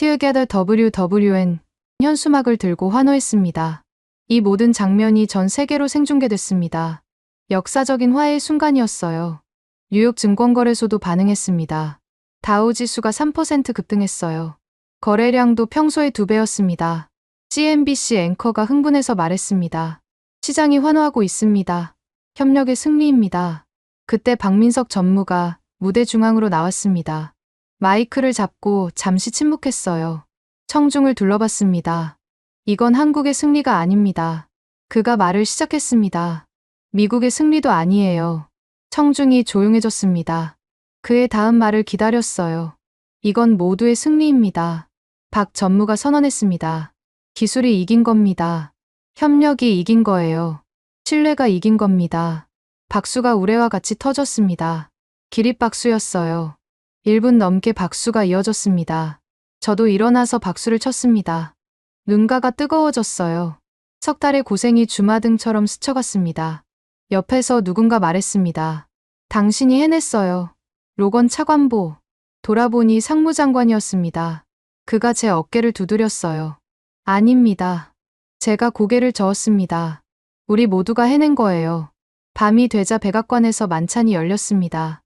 Speaker 3: Together WWN 현수막을 들고 환호했습니다. 이 모든 장면이 전 세계로 생중계됐습니다. 역사적인 화해의 순간이었어요. 뉴욕 증권거래소도 반응했습니다. 다우지수가 3% 급등했어요. 거래량도 평소의 2배였습니다. CNBC 앵커가 흥분해서 말했습니다. 시장이 환호하고 있습니다. 협력의 승리입니다. 그때 박민석 전무가 무대 중앙으로 나왔습니다. 마이크를 잡고 잠시 침묵했어요. 청중을 둘러봤습니다. 이건 한국의 승리가 아닙니다. 그가 말을 시작했습니다. 미국의 승리도 아니에요. 청중이 조용해졌습니다. 그의 다음 말을 기다렸어요. 이건 모두의 승리입니다. 박 전무가 선언했습니다. 기술이 이긴 겁니다. 협력이 이긴 거예요. 신뢰가 이긴 겁니다. 박수가 우레와 같이 터졌습니다. 기립박수였어요. 1분 넘게 박수가 이어졌습니다. 저도 일어나서 박수를 쳤습니다. 눈가가 뜨거워졌어요. 석 달의 고생이 주마등처럼 스쳐갔습니다. 옆에서 누군가 말했습니다. 당신이 해냈어요. 로건 차관보. 돌아보니 상무장관이었습니다. 그가 제 어깨를 두드렸어요. 아닙니다. 제가 고개를 저었습니다. 우리 모두가 해낸 거예요. 밤이 되자 백악관에서 만찬이 열렸습니다.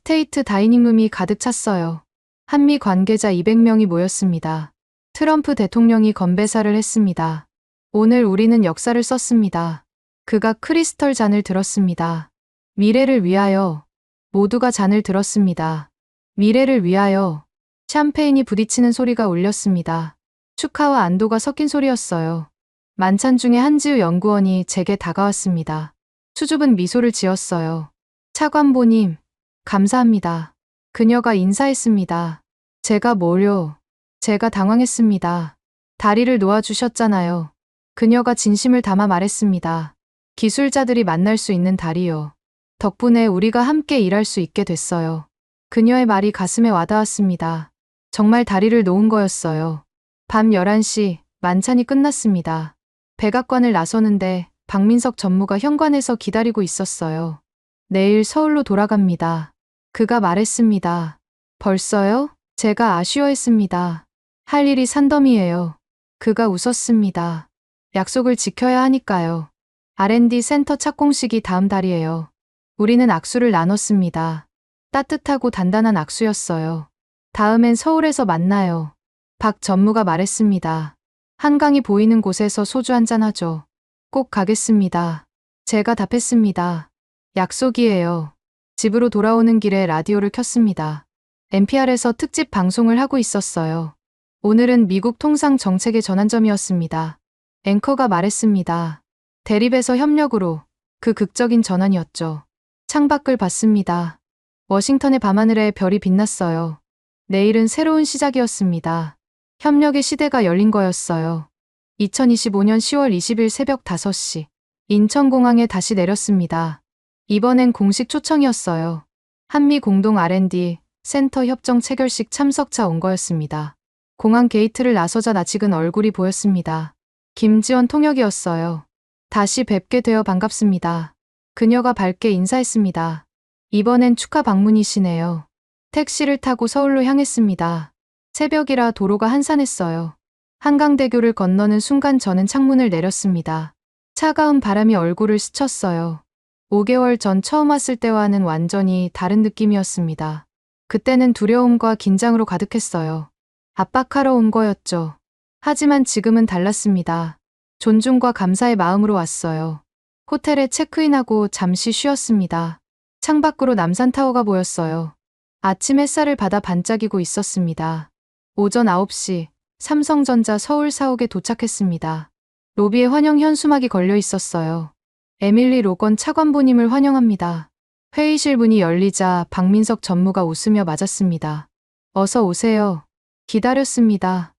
Speaker 3: 스테이트 다이닝룸이 가득 찼어요. 한미 관계자 200명이 모였습니다. 트럼프 대통령이 건배사를 했습니다. 오늘 우리는 역사를 썼습니다. 그가 크리스털 잔을 들었습니다. 미래를 위하여. 모두가 잔을 들었습니다. 미래를 위하여. 샴페인이 부딪히는 소리가 울렸습니다. 축하와 안도가 섞인 소리였어요. 만찬 중에 한지우 연구원이 제게 다가왔습니다. 수줍은 미소를 지었어요. 차관보님, 감사합니다. 그녀가 인사했습니다. 제가 뭐요? 제가 당황했습니다. 다리를 놓아주셨잖아요. 그녀가 진심을 담아 말했습니다. 기술자들이 만날 수 있는 다리요. 덕분에 우리가 함께 일할 수 있게 됐어요. 그녀의 말이 가슴에 와닿았습니다. 정말 다리를 놓은 거였어요. 밤 11시 만찬이 끝났습니다. 백악관을 나서는데 박민석 전무가 현관에서 기다리고 있었어요. 내일 서울로 돌아갑니다. 그가 말했습니다. 벌써요? 제가 아쉬워했습니다. 할 일이 산더미예요. 그가 웃었습니다. 약속을 지켜야 하니까요. R&D 센터 착공식이 다음 달이에요. 우리는 악수를 나눴습니다. 따뜻하고 단단한 악수였어요. 다음엔 서울에서 만나요. 박 전무가 말했습니다. 한강이 보이는 곳에서 소주 한잔 하죠. 꼭 가겠습니다. 제가 답했습니다. 약속이에요. 집으로 돌아오는 길에 라디오를 켰습니다. NPR에서 특집 방송을 하고 있었어요. 오늘은 미국 통상 정책의 전환점이었습니다. 앵커가 말했습니다. 대립에서 협력으로. 그 극적인 전환이었죠. 창밖을 봤습니다. 워싱턴의 밤하늘에 별이 빛났어요. 내일은 새로운 시작이었습니다. 협력의 시대가 열린 거였어요. 2025년 10월 20일 새벽 5시. 인천공항에 다시 내렸습니다. 이번엔 공식 초청이었어요. 한미 공동 R&D 센터 협정 체결식 참석차 온 거였습니다. 공항 게이트를 나서자 낯익은 얼굴이 보였습니다. 김지원 통역이었어요. 다시 뵙게 되어 반갑습니다. 그녀가 밝게 인사했습니다. 이번엔 축하 방문이시네요. 택시를 타고 서울로 향했습니다. 새벽이라 도로가 한산했어요. 한강대교를 건너는 순간 저는 창문을 내렸습니다. 차가운 바람이 얼굴을 스쳤어요. 5개월 전 처음 왔을 때와는 완전히 다른 느낌이었습니다. 그때는 두려움과 긴장으로 가득했어요. 압박하러 온 거였죠. 하지만 지금은 달랐습니다. 존중과 감사의 마음으로 왔어요. 호텔에 체크인하고 잠시 쉬었습니다. 창밖으로 남산타워가 보였어요. 아침 햇살을 받아 반짝이고 있었습니다. 오전 9시 삼성전자 서울 사옥에 도착했습니다. 로비에 환영 현수막이 걸려 있었어요. 에밀리 로건 차관보님을 환영합니다. 회의실 문이 열리자 박민석 전무가 웃으며 맞았습니다. 어서 오세요. 기다렸습니다.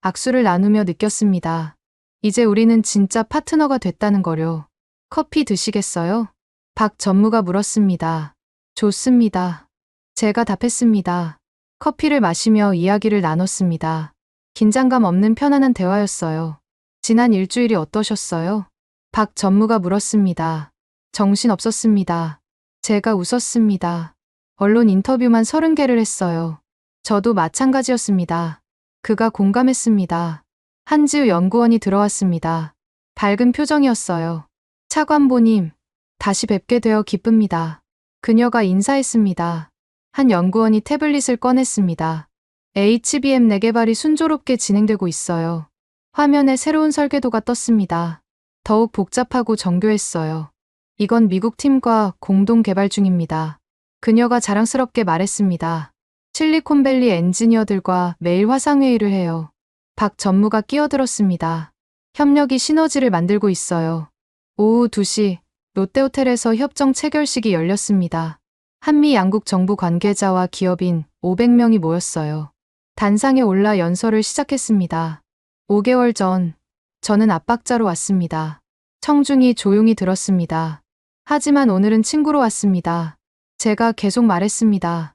Speaker 3: 악수를 나누며 느꼈습니다. 이제 우리는 진짜 파트너가 됐다는 거요. 커피 드시겠어요? 박 전무가 물었습니다. 좋습니다. 제가 답했습니다. 커피를 마시며 이야기를 나눴습니다. 긴장감 없는 편안한 대화였어요. 지난 일주일이 어떠셨어요? 박 전무가 물었습니다. 정신 없었습니다. 제가 웃었습니다. 언론 인터뷰만 30개를 했어요. 저도 마찬가지였습니다. 그가 공감했습니다. 한지우 연구원이 들어왔습니다. 밝은 표정이었어요. 차관보님, 다시 뵙게 되어 기쁩니다. 그녀가 인사했습니다. 한 연구원이 태블릿을 꺼냈습니다. HBM 내개발이 순조롭게 진행되고 있어요. 화면에 새로운 설계도가 떴습니다. 더욱 복잡하고 정교했어요. 이건 미국 팀과 공동 개발 중입니다. 그녀가 자랑스럽게 말했습니다. 실리콘밸리 엔지니어들과 매일 화상회의를 해요. 박 전무가 끼어들었습니다. 협력이 시너지를 만들고 있어요. 오후 2시 롯데호텔에서 협정 체결식이 열렸습니다. 한미 양국 정부 관계자와 기업인 500명이 모였어요. 단상에 올라 연설을 시작했습니다. 5개월 전 저는 압박자로 왔습니다. 청중이 조용히 들었습니다. 하지만 오늘은 친구로 왔습니다. 제가 계속 말했습니다.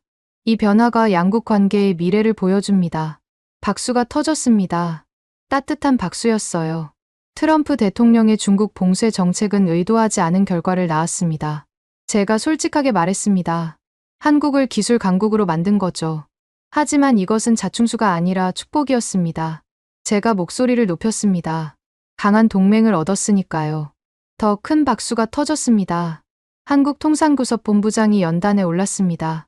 Speaker 3: 이 변화가 양국 관계의 미래를 보여줍니다. 박수가 터졌습니다. 따뜻한 박수였어요. 트럼프 대통령의 중국 봉쇄 정책은 의도하지 않은 결과를 낳았습니다. 제가 솔직하게 말했습니다. 한국을 기술 강국으로 만든 거죠. 하지만 이것은 자충수가 아니라 축복이었습니다. 제가 목소리를 높였습니다. 강한 동맹을 얻었으니까요. 더 큰 박수가 터졌습니다. 한국통상구섭본부장이 연단에 올랐습니다.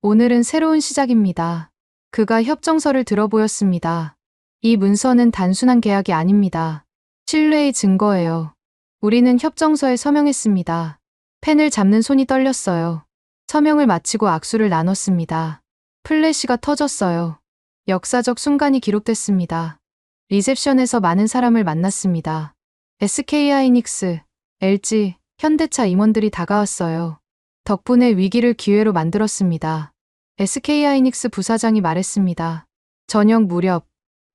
Speaker 3: 오늘은 새로운 시작입니다. 그가 협정서를 들어보였습니다. 이 문서는 단순한 계약이 아닙니다. 신뢰의 증거예요. 우리는 협정서에 서명했습니다. 펜을 잡는 손이 떨렸어요. 서명을 마치고 악수를 나눴습니다. 플래시가 터졌어요. 역사적 순간이 기록됐습니다. 리셉션에서 많은 사람을 만났습니다. SK하이닉스, LG, 현대차 임원들이 다가왔어요. 덕분에 위기를 기회로 만들었습니다. SK하이닉스 부사장이 말했습니다. 저녁 무렵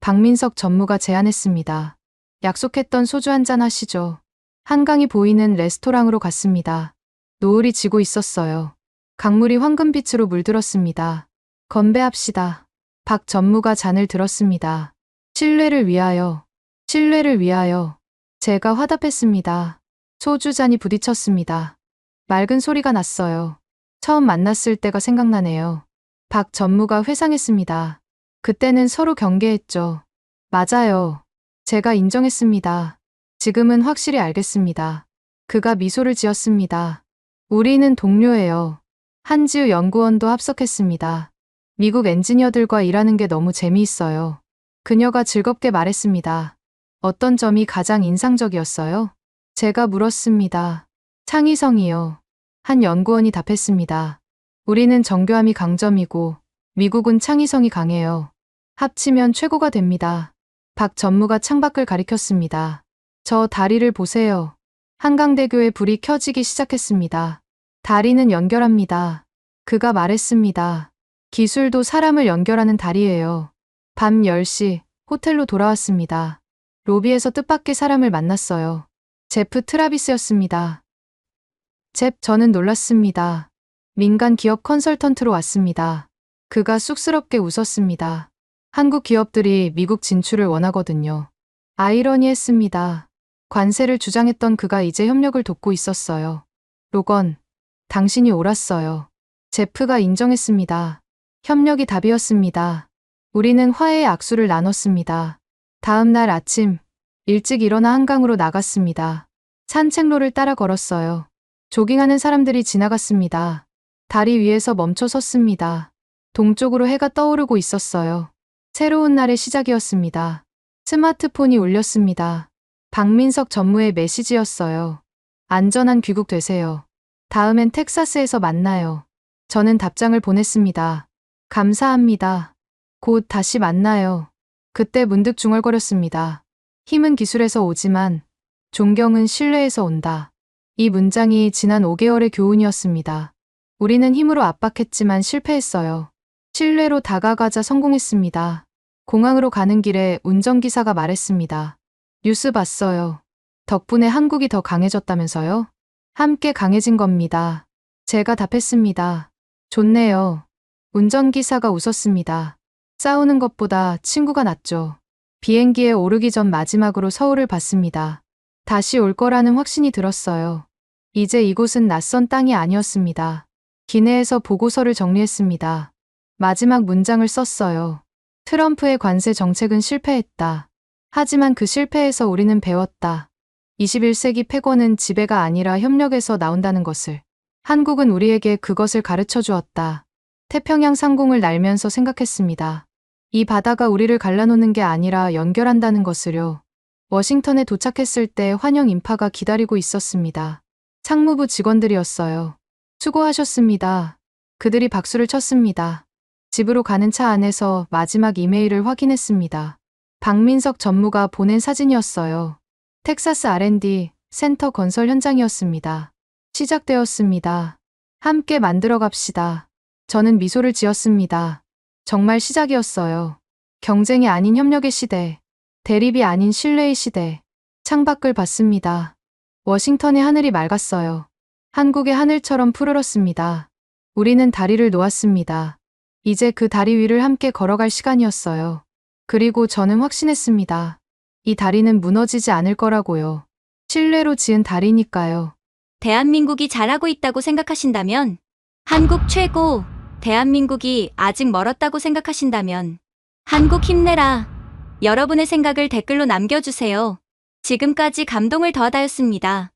Speaker 3: 박민석 전무가 제안했습니다. 약속했던 소주 한잔 하시죠. 한강이 보이는 레스토랑으로 갔습니다. 노을이 지고 있었어요. 강물이 황금빛으로 물들었습니다. 건배합시다. 박 전무가 잔을 들었습니다. 신뢰를 위하여, 신뢰를 위하여. 제가 화답했습니다. 소주잔이 부딪혔습니다. 맑은 소리가 났어요. 처음 만났을 때가 생각나네요. 박 전무가 회상했습니다. 그때는 서로 경계했죠. 맞아요. 제가 인정했습니다. 지금은 확실히 알겠습니다. 그가 미소를 지었습니다. 우리는 동료예요. 한지우 연구원도 합석했습니다. 미국 엔지니어들과 일하는 게 너무 재미있어요. 그녀가 즐겁게 말했습니다. 어떤 점이 가장 인상적이었어요? 제가 물었습니다. 창의성이요. 한 연구원이 답했습니다. 우리는 정교함이 강점이고 미국은 창의성이 강해요. 합치면 최고가 됩니다. 박 전무가 창밖을 가리켰습니다. 저 다리를 보세요. 한강대교에 불이 켜지기 시작했습니다. 다리는 연결합니다. 그가 말했습니다. 기술도 사람을 연결하는 다리예요. 밤 10시 호텔로 돌아왔습니다. 로비에서 뜻밖의 사람을 만났어요. 제프 트라비스였습니다. 저는 놀랐습니다. 민간 기업 컨설턴트로 왔습니다. 그가 쑥스럽게 웃었습니다. 한국 기업들이 미국 진출을 원하거든요. 아이러니했습니다. 관세를 주장했던 그가 이제 협력을 돕고 있었어요. 로건, 당신이 옳았어요. 제프가 인정했습니다. 협력이 답이었습니다. 우리는 화해의 악수를 나눴습니다. 다음 날 아침, 일찍 일어나 한강으로 나갔습니다. 산책로를 따라 걸었어요. 조깅하는 사람들이 지나갔습니다. 다리 위에서 멈춰 섰습니다. 동쪽으로 해가 떠오르고 있었어요. 새로운 날의 시작이었습니다. 스마트폰이 울렸습니다. 박민석 전무의 메시지였어요. 안전한 귀국 되세요. 다음엔 텍사스에서 만나요. 저는 답장을 보냈습니다. 감사합니다. 곧 다시 만나요. 그때 문득 중얼거렸습니다. 힘은 기술에서 오지만 존경은 신뢰에서 온다. 이 문장이 지난 5개월의 교훈이었습니다. 우리는 힘으로 압박했지만 실패했어요. 신뢰로 다가가자 성공했습니다. 공항으로 가는 길에 운전기사가 말했습니다. 뉴스 봤어요. 덕분에 한국이 더 강해졌다면서요? 함께 강해진 겁니다. 제가 답했습니다. 좋네요. 운전기사가 웃었습니다. 싸우는 것보다 친구가 낫죠. 비행기에 오르기 전 마지막으로 서울을 봤습니다. 다시 올 거라는 확신이 들었어요. 이제 이곳은 낯선 땅이 아니었습니다. 기내에서 보고서를 정리했습니다. 마지막 문장을 썼어요. 트럼프의 관세 정책은 실패했다. 하지만 그 실패에서 우리는 배웠다. 21세기 패권은 지배가 아니라 협력에서 나온다는 것을. 한국은 우리에게 그것을 가르쳐 주었다. 태평양 상공을 날면서 생각했습니다. 이 바다가 우리를 갈라놓는 게 아니라 연결한다는 것을요. 워싱턴에 도착했을 때 환영 인파가 기다리고 있었습니다. 상무부 직원들이었어요. 수고하셨습니다. 그들이 박수를 쳤습니다. 집으로 가는 차 안에서 마지막 이메일을 확인했습니다. 박민석 전무가 보낸 사진이었어요. 텍사스 R&D 센터 건설 현장이었습니다. 시작되었습니다. 함께 만들어 갑시다. 저는 미소를 지었습니다. 정말 시작이었어요. 경쟁이 아닌 협력의 시대, 대립이 아닌 신뢰의 시대. 창밖을 봤습니다. 워싱턴의 하늘이 맑았어요. 한국의 하늘처럼 푸르렀습니다. 우리는 다리를 놓았습니다. 이제 그 다리 위를 함께 걸어갈 시간이었어요. 그리고 저는 확신했습니다. 이 다리는 무너지지 않을 거라고요. 신뢰로 지은 다리니까요.
Speaker 1: 대한민국이 잘하고 있다고 생각하신다면, 한국 최고, 대한민국이 아직 멀었다고 생각하신다면, 한국 힘내라. 여러분의 생각을 댓글로 남겨주세요. 지금까지 감동을 더하다였습니다.